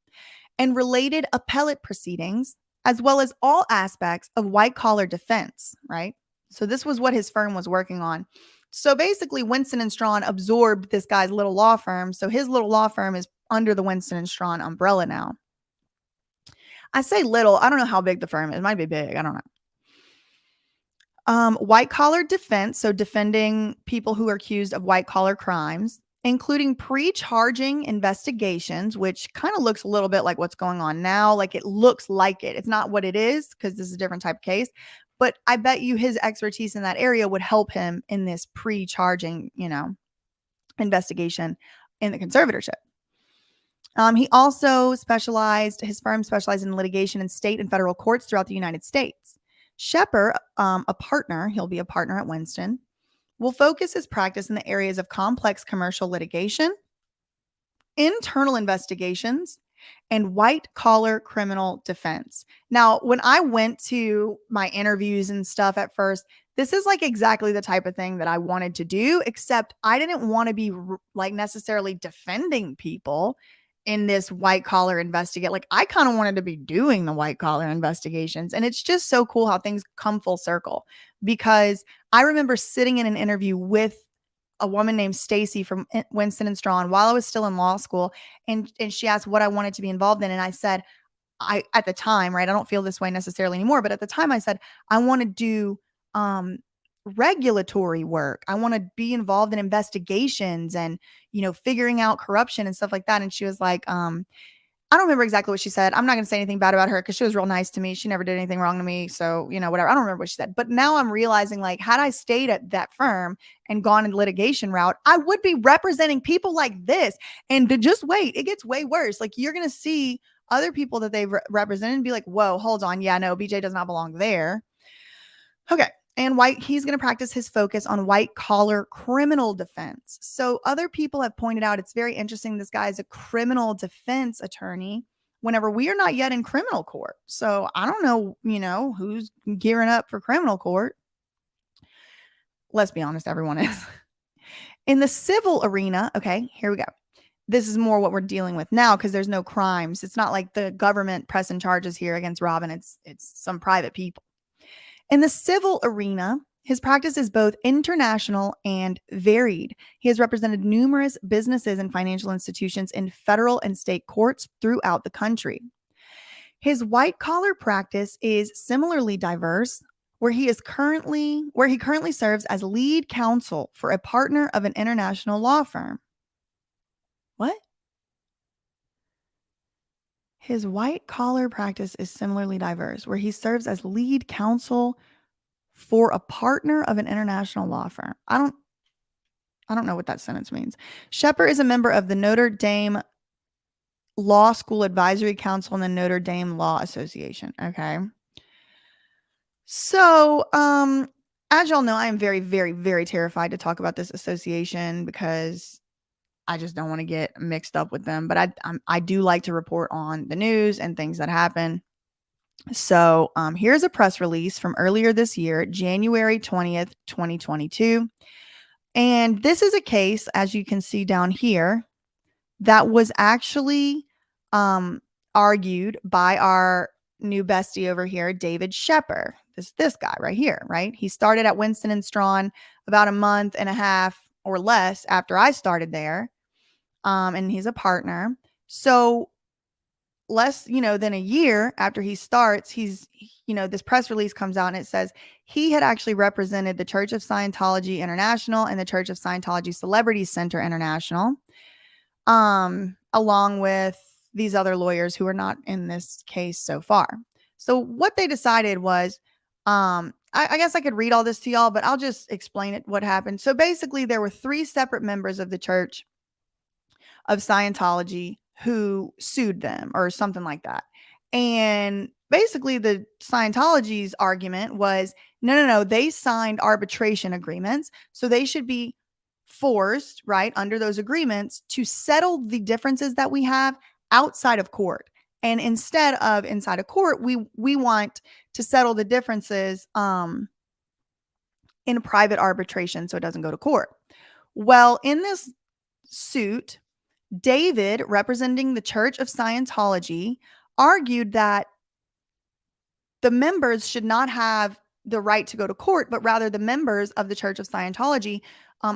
and related appellate proceedings, as well as all aspects of white-collar defense, right? So this was what his firm was working on. So basically, Winston & Strawn absorbed this guy's little law firm. So his little law firm is under the Winston & Strawn umbrella now. I say little. I don't know how big the firm is. It might be big. I don't know. White-collar defense, so defending people who are accused of white-collar crimes, including pre-charging investigations, which kind of looks a little bit like what's going on now. Like it looks like it. It's not what it is because this is a different type of case. But I bet you his expertise in that area would help him in this pre-charging, investigation in the conservatorship. He also his firm specialized in litigation in state and federal courts throughout the United States. Shepard, he'll be a partner at Winston, will focus his practice in the areas of complex commercial litigation, internal investigations, and white-collar criminal defense. Now, when I went to my interviews and stuff at first, this is like exactly the type of thing that I wanted to do, except I didn't want to be like necessarily defending people in this white-collar investigate. Like I kind of wanted to be doing the white-collar investigations. And it's just so cool how things come full circle, because I remember sitting in an interview with a woman named Stacy from Winston & Strawn while I was still in law school. And she asked what I wanted to be involved in. And I said, at the time, right, I don't feel this way necessarily anymore, but at the time I said, I want to do regulatory work. I want to be involved in investigations and, figuring out corruption and stuff like that. And she was like, I don't remember exactly what she said. I'm not going to say anything bad about her because she was real nice to me. She never did anything wrong to me. So, whatever. I don't remember what she said. But now I'm realizing, like, had I stayed at that firm and gone in litigation route, I would be representing people like this. And to just wait, it gets way worse. Like, you're going to see other people that they've represented and be like, whoa, hold on. Yeah, no, BJ does not belong there. Okay. And he's going to practice his focus on white collar criminal defense. So other people have pointed out it's very interesting. This guy is a criminal defense attorney whenever we are not yet in criminal court. So I don't know, who's gearing up for criminal court. Let's be honest, everyone is. In the civil arena, okay, here we go. This is more what we're dealing with now because there's no crimes. It's not like the government pressing charges here against Robin. It's some private people. In the civil arena, his practice is both international and varied. He has represented numerous businesses and financial institutions in federal and state courts throughout the country. His white-collar practice is similarly diverse, where he currently serves as lead counsel for a partner of an international law firm. What? His white-collar practice is similarly diverse, where he serves as lead counsel for a partner of an international law firm. I don't know what that sentence means. Shepard is a member of the Notre Dame Law School Advisory Council and the Notre Dame Law Association. Okay. So, as y'all know, I am very, very, very terrified to talk about this association because I just don't want to get mixed up with them. But I do like to report on the news and things that happen. So here's a press release from earlier this year, January 20th, 2022. And this is a case, as you can see down here, that was actually argued by our new bestie over here, David Shepard. This guy right here, right? He started at Winston Strawn about a month and a half or less after I started there. And he's a partner. So less, than a year after he starts, this press release comes out and it says he had actually represented the Church of Scientology International and the Church of Scientology Celebrity Center International, along with these other lawyers who are not in this case so far. So what they decided was, I guess I could read all this to y'all, but I'll just explain it, what happened. So basically there were 3 separate members of the Church of Scientology who sued them or something like that. And basically the Scientology's argument was, no, they signed arbitration agreements. So they should be forced, right, under those agreements to settle the differences that we have outside of court. And instead of inside of court, we want to settle the differences in a private arbitration so it doesn't go to court. Well, in this suit, David, representing the Church of Scientology, argued that the members should not have the right to go to court, but rather the members of the Church of Scientology,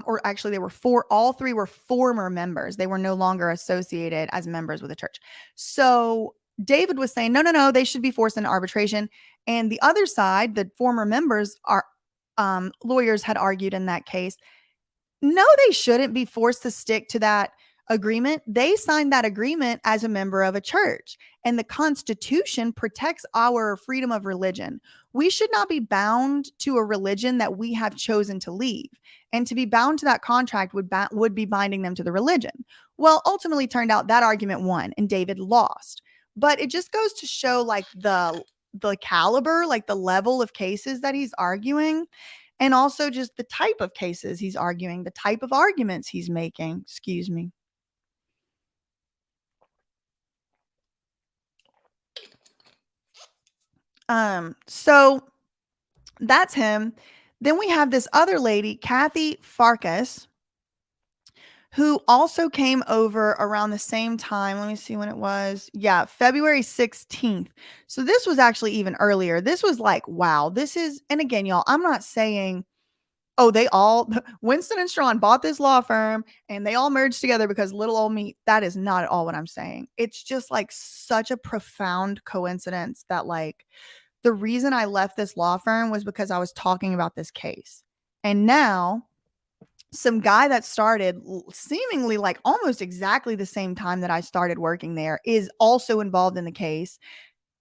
or actually they were all 3 were former members. They were no longer associated as members with the church. So David was saying, no, they should be forced into arbitration. And the other side, the former members, lawyers had argued in that case, no, they shouldn't be forced to stick to that agreement. They signed that agreement as a member of a church, and the Constitution protects our freedom of religion. We should not be bound to a religion that we have chosen to leave, and to be bound to that contract would be binding them to the religion. Well, ultimately turned out that argument won and David lost. But it just goes to show like the caliber, like the level of cases that he's arguing, and also just the type of cases he's arguing, the type of arguments he's making. Excuse me. So that's him. Then we have this other lady, Kathy Farkas, who also came over around the same time. Let me see when it was. Yeah, February 16th. So this was actually even earlier. This was like, wow, and again, y'all, I'm not saying, Winston and Strawn bought this law firm and they all merged together because little old me. That is not at all what I'm saying. It's just like such a profound coincidence that like the reason I left this law firm was because I was talking about this case. And now some guy that started seemingly like almost exactly the same time that I started working there is also involved in the case,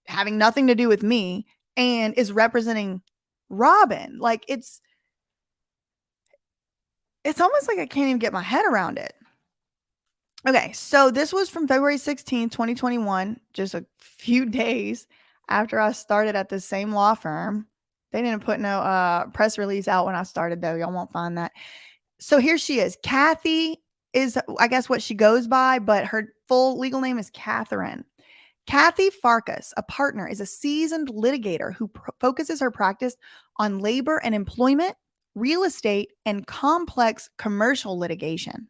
having nothing to do with me, and is representing Robin. Like it's almost like I can't even get my head around it. Okay, so this was from February 16th, 2021, just a few days after I started at the same law firm. They didn't put no press release out when I started, though. Y'all won't find that. So here she is. Kathy is, I guess, what she goes by, but her full legal name is Catherine. Kathy Farkas, a partner, is a seasoned litigator who focuses her practice on labor and employment, real estate, and complex commercial litigation.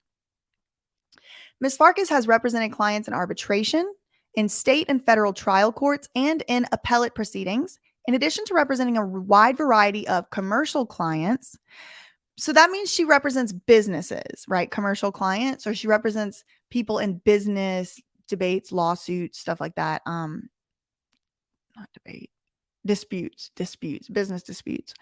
Ms. Farkas has represented clients in arbitration, in state and federal trial courts, and in appellate proceedings, in addition to representing a wide variety of commercial clients. So that means she represents businesses, right? Commercial clients, or she represents people in business debates, lawsuits, stuff like that. Not debate, disputes, business disputes.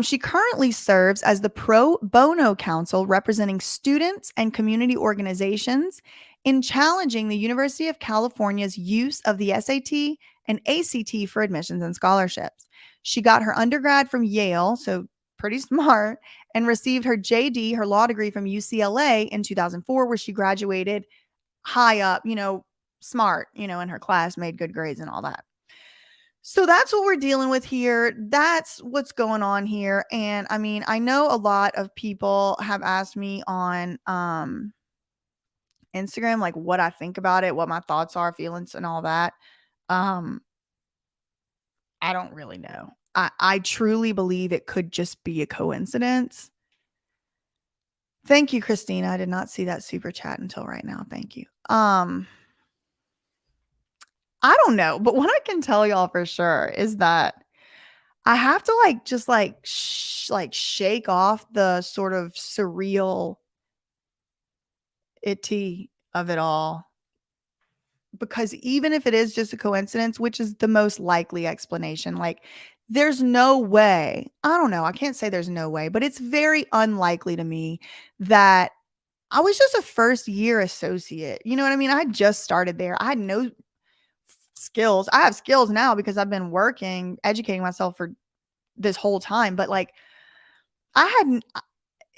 She currently serves as the pro bono counsel representing students and community organizations in challenging the University of California's use of the SAT and ACT for admissions and scholarships. She got her undergrad from Yale, so pretty smart, and received her JD, her law degree, from UCLA in 2004, where she graduated high up, smart, in her class, made good grades and all that. So that's what we're dealing with here. That's what's going on here. And I mean, I know a lot of people have asked me on Instagram, like what I think about it, what my thoughts are, feelings, and all that. I don't really know. I truly believe it could just be a coincidence. Thank you, Christina. I did not see that super chat until right now. Thank you. I don't know, but what I can tell y'all for sure is that I have to just shake off the sort of surreal itty of it all. Because even if it is just a coincidence, which is the most likely explanation, there's no way. I don't know. I can't say there's no way, but it's very unlikely to me that I was just a first year associate. You know what I mean? I just started there. I had no skills. I have skills now because I've been working, educating myself for this whole time. But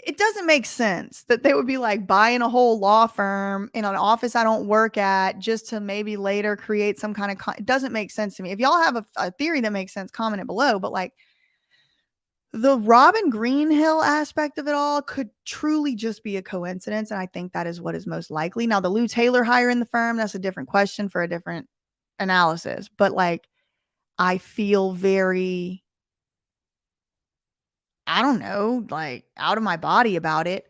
it doesn't make sense that they would be buying a whole law firm in an office I don't work at just to maybe later create some kind of, it doesn't make sense to me. If y'all have a theory that makes sense, comment it below. But the Robin Greenhill aspect of it all could truly just be a coincidence. And I think that is what is most likely. Now, the Lou Taylor hire in the firm, that's a different question for a different analysis. But I feel very, I don't know, out of my body about it,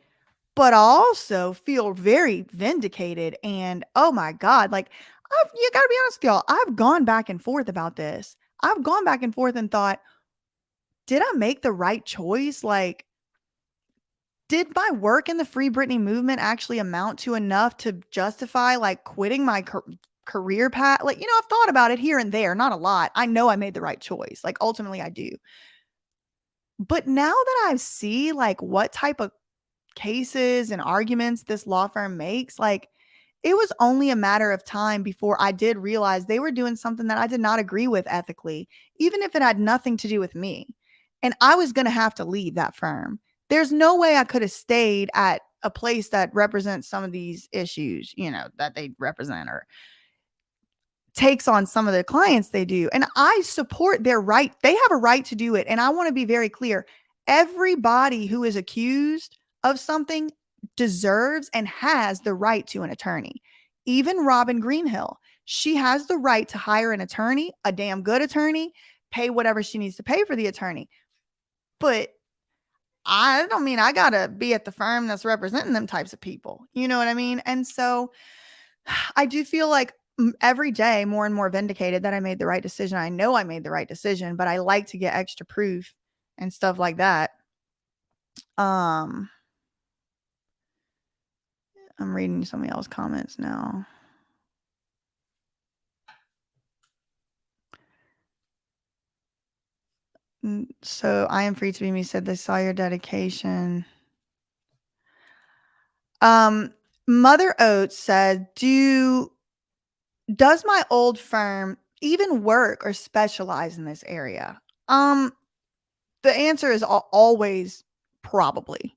but I also feel very vindicated. And oh my God, you gotta be honest with y'all, I've gone back and forth about this. I've gone back and forth and thought, did I make the right choice? Did my work in the Free Britney movement actually amount to enough to justify quitting my career path? I've thought about it here and there, not a lot. I know I made the right choice. Ultimately I do. But now that I see what type of cases and arguments this law firm makes, it was only a matter of time before I did realize they were doing something that I did not agree with ethically, even if it had nothing to do with me. And I was going to have to leave that firm. There's no way I could have stayed at a place that represents some of these issues, that they represent or takes on some of the clients they do. And I support their right. They have a right to do it. And I want to be very clear. Everybody who is accused of something deserves and has the right to an attorney. Even Robin Greenhill, she has the right to hire an attorney, a damn good attorney, pay whatever she needs to pay for the attorney. But I don't mean I got to be at the firm that's representing them types of people. You know what I mean? And so I do feel every day more and more vindicated that I made the right decision. I know I made the right decision, but I like to get extra proof and stuff like that. I'm reading some of y'all's comments now. So I am free to be me said they saw your dedication. Mother Oates said, does my old firm even work or specialize in this area? The answer is always probably.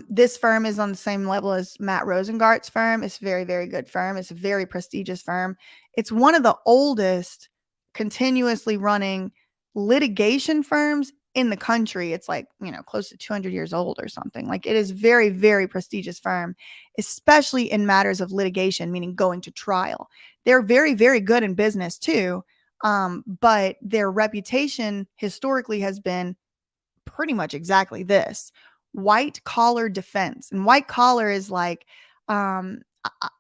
This firm is on the same level as Matt Rosengart's firm. It's a very, very good firm. It's a very prestigious firm. It's one of the oldest continuously running litigation firms in the country. It's like, close to 200 years old or something. Like, it is very, very prestigious firm, especially in matters of litigation, meaning going to trial. They're very, very good in business too. But their reputation historically has been pretty much exactly this: white collar defense. And white collar is like, I'm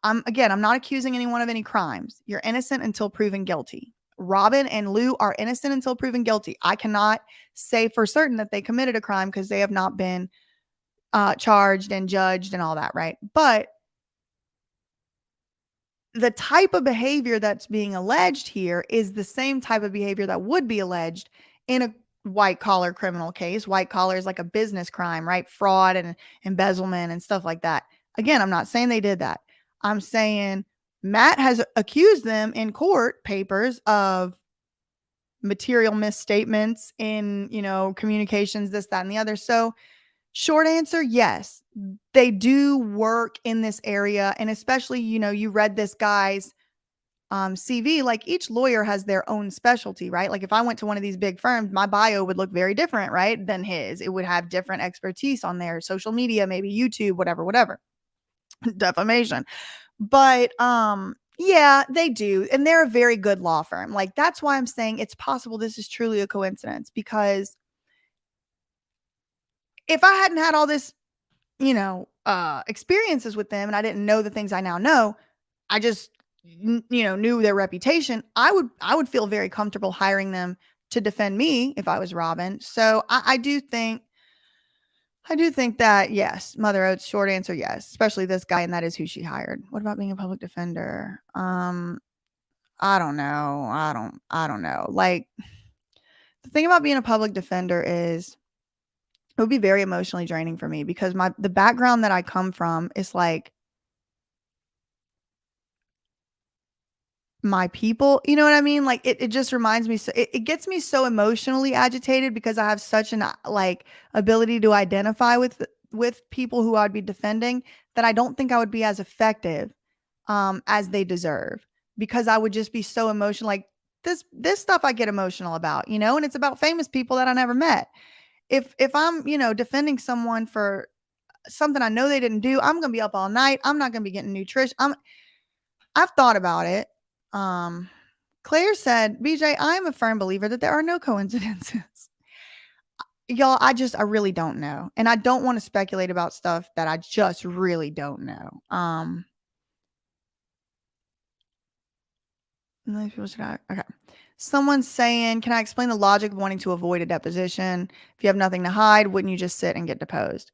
not accusing anyone of any crimes. You're innocent until proven guilty. Robin and Lou are innocent until proven guilty. I cannot say for certain that they committed a crime because they have not been charged and judged and all that, right? But the type of behavior that's being alleged here is the same type of behavior that would be alleged in a white collar criminal case. White collar is like a business crime, right? Fraud and embezzlement and stuff like that. Again, I'm not saying they did that. I'm saying Matt has accused them in court papers of material misstatements in, communications, this, that, and the other. So, short answer, yes, they do work in this area. And especially, you read this guy's CV, like each lawyer has their own specialty, right? Like if I went to one of these big firms, my bio would look very different, right, than his. It would have different expertise on there, social media, maybe YouTube, whatever, defamation. But yeah, they do. And they're a very good law firm. Like, that's why I'm saying it's possible this is truly a coincidence, because if I hadn't had all this, experiences with them and I didn't know the things I now know, I just knew their reputation, I would feel very comfortable hiring them to defend me if I was Robin. So I do think that, yes, Mother Oates, short answer, yes, especially this guy, and that is who she hired. What about being a public defender? I don't know. I don't know. Like, the thing about being a public defender is it would be very emotionally draining for me, because the background that I come from is like my people, you know what I mean? Like, it just reminds me, so it gets me so emotionally agitated, because I have such an like ability to identify with people who I'd be defending, that I don't think I would be as effective as they deserve, because I would just be so emotional. Like, this stuff I get emotional about, and it's about famous people that I never met. If I'm, defending someone for something I know they didn't do, I'm gonna be up all night. I'm not gonna be getting nutrition. I've thought about it. Claire said, BJ, I am a firm believer that there are no coincidences. Y'all, I really don't know. And I don't want to speculate about stuff that I just really don't know. Okay. Someone's saying, can I explain the logic of wanting to avoid a deposition? If you have nothing to hide, wouldn't you just sit and get deposed?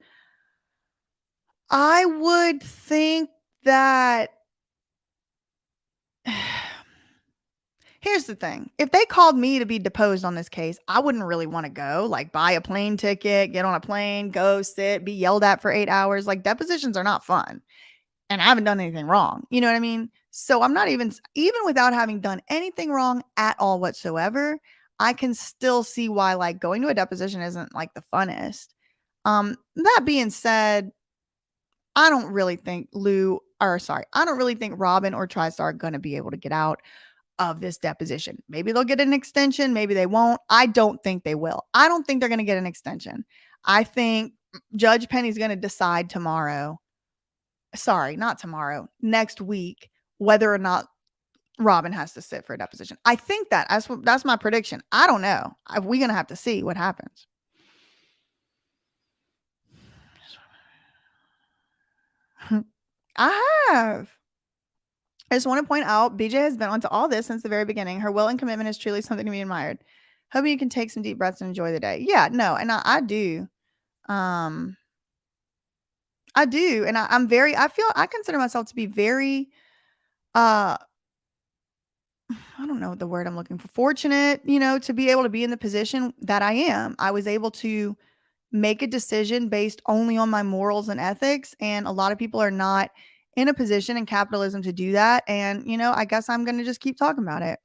I would think that here's the thing. If they called me to be deposed on this case, I wouldn't really want to go, like, buy a plane ticket, get on a plane, go sit, be yelled at for 8 hours. Like, depositions are not fun. And I haven't done anything wrong. You know what I mean? So I'm not even without having done anything wrong at all whatsoever, I can still see why, like, going to a deposition isn't like the funnest. That being said, I don't really think Robin or TriStar are going to be able to get out of this deposition. Maybe they'll get an extension. Maybe they won't. I don't think they will. I don't think they're going to get an extension. I think Judge Penny's going to decide tomorrow. Sorry, not tomorrow. Next week, whether or not Robin has to sit for a deposition. I think that's my prediction. I don't know. We're going to have to see what happens. I have. I just want to point out, BJ has been onto all this since the very beginning. Her will and commitment is truly something to be admired. Hoping you can take some deep breaths and enjoy the day. Yeah, no, and I do. I do. And I consider myself to be very, I don't know the word I'm looking for, fortunate, to be able to be in the position that I am. I was able to make a decision based only on my morals and ethics. And a lot of people are not in a position in capitalism to do that. And, I guess I'm going to just keep talking about it.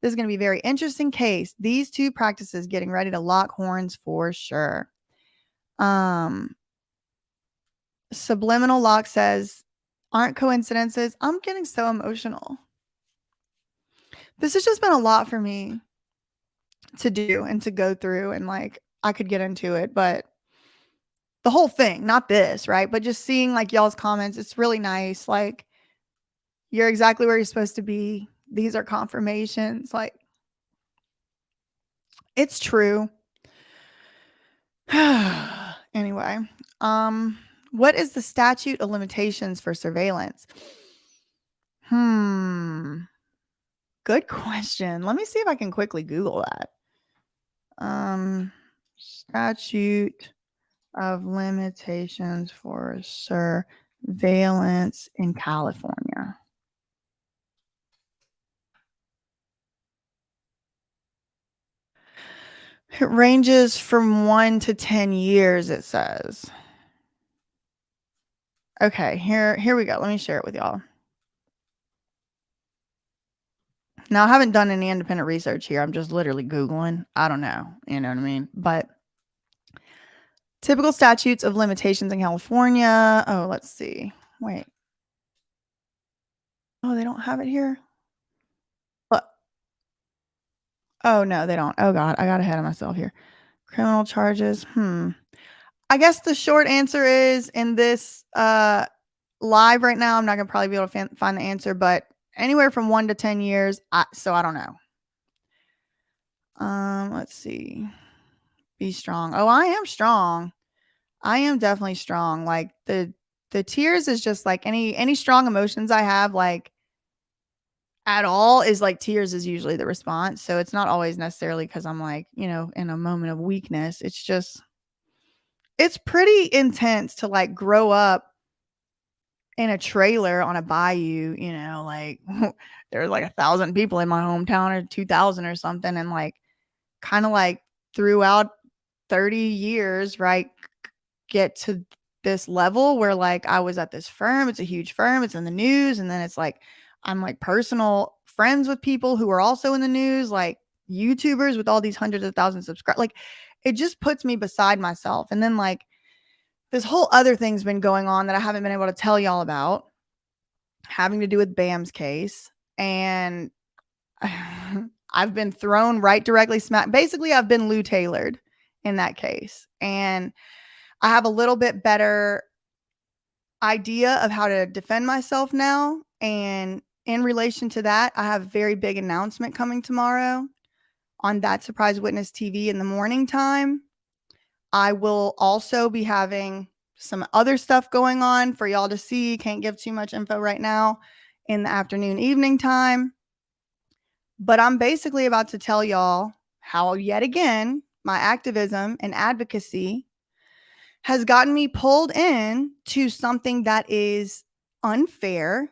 This is going to be a very interesting case. These two practices getting ready to lock horns for sure. Subliminal Lock says, aren't coincidences. I'm getting so emotional. This has just been a lot for me to do and to go through, and like I could get into it, but the whole thing, not this, right? But just seeing like y'all's comments, it's really nice. Like, you're exactly where you're supposed to be. These are confirmations. Like, it's true. Anyway, what is the statute of limitations for surveillance? Good question. Let me see if I can quickly Google that. Statute of limitations for surveillance in California. It ranges from 1 to 10 years, it says. Okay, here we go. Let me share it with y'all. Now, I haven't done any independent research here. I'm just literally Googling. I don't know. You know what I mean? But typical statutes of limitations in California. Oh, let's see. Wait. Oh, they don't have it here? What? Oh, no, they don't. Oh, God. I got ahead of myself here. Criminal charges. I guess the short answer is in this live right now, I'm not going to probably be able to find the answer, but anywhere from 1 to 10 years. So I don't know. Let's see. Be strong. Oh, I am strong. I am definitely strong. Like the tears is just like any strong emotions I have, like at all, is like tears is usually the response. So it's not always necessarily because I'm like, in a moment of weakness. It's just, it's pretty intense to like grow up in a trailer on a bayou, like there's like 1,000 people in my hometown, or 2,000 or something. And like, kind of like throughout 30 years, right, get to this level where like I was at this firm. It's a huge firm. It's in the news. And then it's like, I'm like personal friends with people who are also in the news, like YouTubers with all these hundreds of thousands of subscribers. Like, it just puts me beside myself. And then like this whole other thing's been going on that I haven't been able to tell y'all about, having to do with Bam's case. And I've been thrown right directly smack. Basically, I've been Lou Taylored in that case. And I have a little bit better idea of how to defend myself now. And in relation to that, I have a very big announcement coming tomorrow on That Surprise Witness TV in the morning time. I will also be having some other stuff going on for y'all to see. Can't give too much info right now in the afternoon, evening time. But I'm basically about to tell y'all how, yet again, my activism and advocacy has gotten me pulled in to something that is unfair,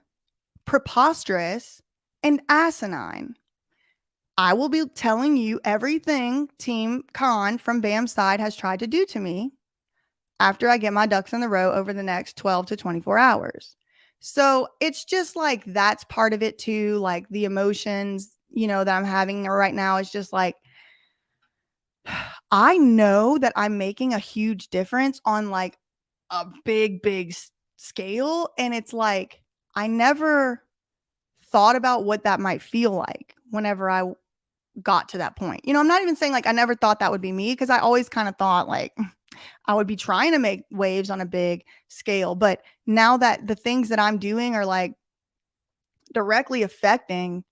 preposterous, and asinine. I will be telling you everything Team Khan from BAM's side has tried to do to me after I get my ducks in the row over the next 12 to 24 hours. So it's just like, that's part of it too. Like the emotions, that I'm having right now is just like, I know that I'm making a huge difference on like a big scale. And it's like, I never thought about what that might feel like whenever I got to that point. I'm not even saying like I never thought that would be me, because I always kind of thought like I would be trying to make waves on a big scale. But now that the things that I'm doing are like directly affecting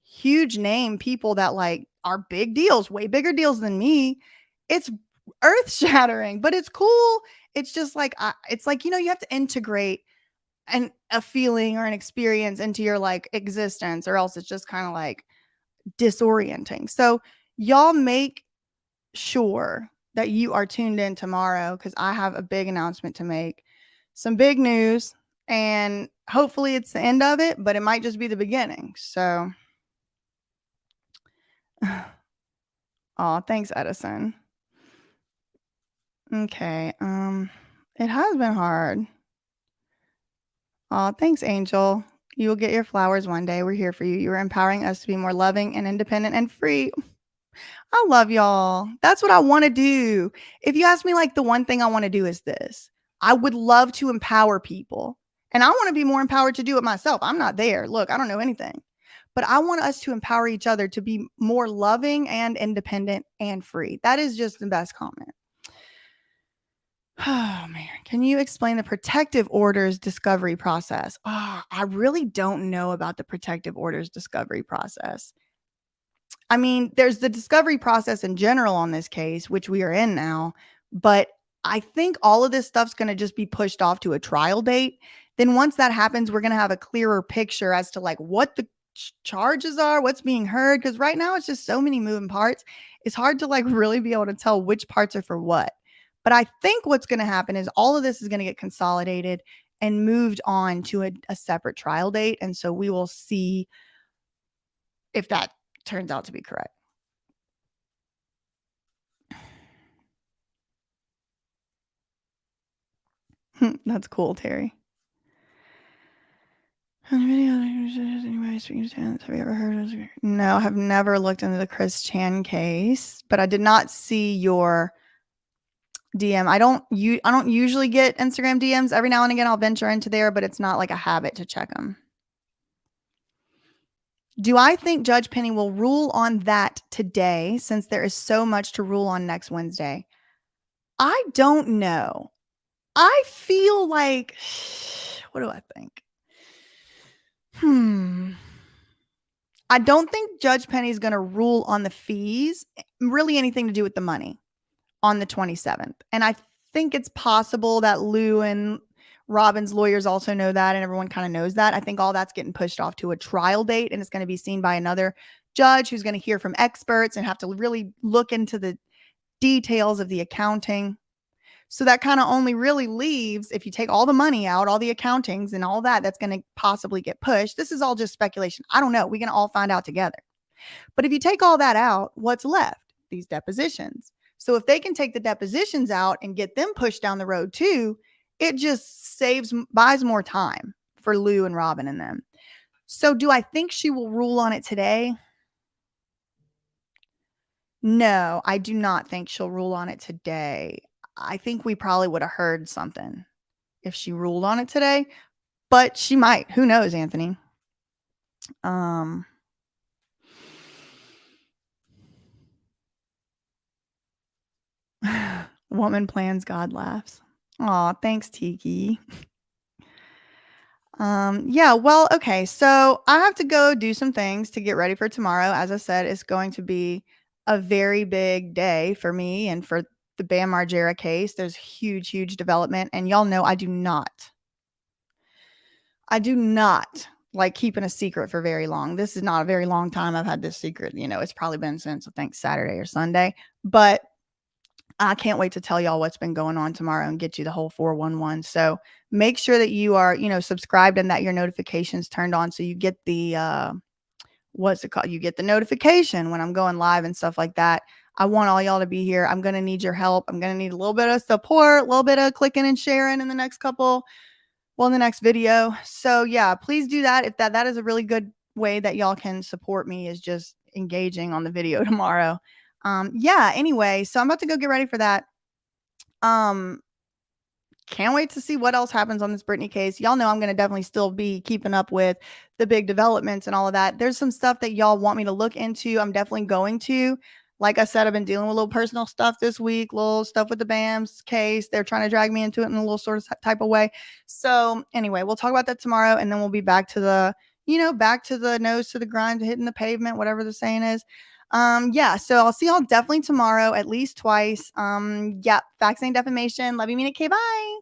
huge name people that like are big deals, way bigger deals than me, it's earth shattering, but it's cool. It's just like, it's like, you have to integrate a feeling or an experience into your like existence, or else it's just kind of like disorienting. So y'all make sure that you are tuned in tomorrow, because I have a big announcement to make, some big news, and hopefully it's the end of it, but it might just be the beginning. So Aw, thanks, Edison. Okay, it has been hard. Aw, thanks, Angel. You will get your flowers one day. We're here for you. You are empowering us to be more loving and independent and free. I love y'all. That's what I wanna do. If you ask me, like, the one thing I wanna do is this. I would love to empower people, and I wanna be more empowered to do it myself. I'm not there. Look, I don't know anything. But I want us to empower each other to be more loving and independent and free. That is just the best comment. Oh, man. Can you explain the protective orders discovery process? Oh, I really don't know about the protective orders discovery process. I mean, there's the discovery process in general on this case, which we are in now, but I think all of this stuff's going to just be pushed off to a trial date. Then once that happens, we're going to have a clearer picture as to like what the charges are, what's being heard, because right now it's just so many moving parts. It's hard to like really be able to tell which parts are for what. But I think what's going to happen is all of this is going to get consolidated and moved on to a separate trial date. And so we will see if that turns out to be correct. That's cool, Terry. Anyway, speaking to tenants, have you ever heard of? No, I have never looked into the Chris Chan case, but I did not see your DM. I don't usually get Instagram DMs. Every now and again, I'll venture into there, but it's not like a habit to check them. Do I think Judge Penny will rule on that today since there is so much to rule on next Wednesday? I don't know. I feel like, what do I think? I don't think Judge Penny is going to rule on the fees, really anything to do with the money on the 27th. And I think it's possible that Lou and Robin's lawyers also know that, and everyone kind of knows that. I think all that's getting pushed off to a trial date, and it's going to be seen by another judge who's going to hear from experts and have to really look into the details of the accounting. So that kind of only really leaves, if you take all the money out, all the accountings and all that, that's going to possibly get pushed. This is all just speculation. I don't know. We're going to all find out together. But if you take all that out, what's left? These depositions. So if they can take the depositions out and get them pushed down the road too, it just buys more time for Lou and Robin and them. So do I think she will rule on it today? No, I do not think she'll rule on it today. I think we probably would have heard something if she ruled on it today, but she might. Who knows, Anthony? Woman plans, God laughs. Aw, thanks, Tiki. Yeah, well, okay. So I have to go do some things to get ready for tomorrow. As I said, it's going to be a very big day for me and for the Bam Margera case. There's huge development. And y'all know I do not like keeping a secret for very long. This is not a very long time I've had this secret. You know, it's probably been since I think Saturday or Sunday. But I can't wait to tell y'all what's been going on tomorrow and get you the whole 411. So make sure that you are, subscribed and that your notifications turned on so you get the what's it called? You get the notification when I'm going live and stuff like that. I want all y'all to be here. I'm going to need your help. I'm going to need a little bit of support, a little bit of clicking and sharing in the next in the next video. So yeah, please do that. If that is a really good way that y'all can support me, is just engaging on the video tomorrow. Yeah, anyway, so I'm about to go get ready for that. Can't wait to see what else happens on this Britney case. Y'all know I'm going to definitely still be keeping up with the big developments and all of that. There's some stuff that y'all want me to look into. I'm definitely going to. Like I said, I've been dealing with a little personal stuff this week, little stuff with the BAM's case. They're trying to drag me into it in a little sort of type of way. So anyway, we'll talk about that tomorrow, and then we'll be back to the, back to the nose to the grind, hitting the pavement, whatever the saying is. Yeah, so I'll see y'all definitely tomorrow, at least twice. Yeah, facts ain't defamation. Love you, mean it. Okay, bye.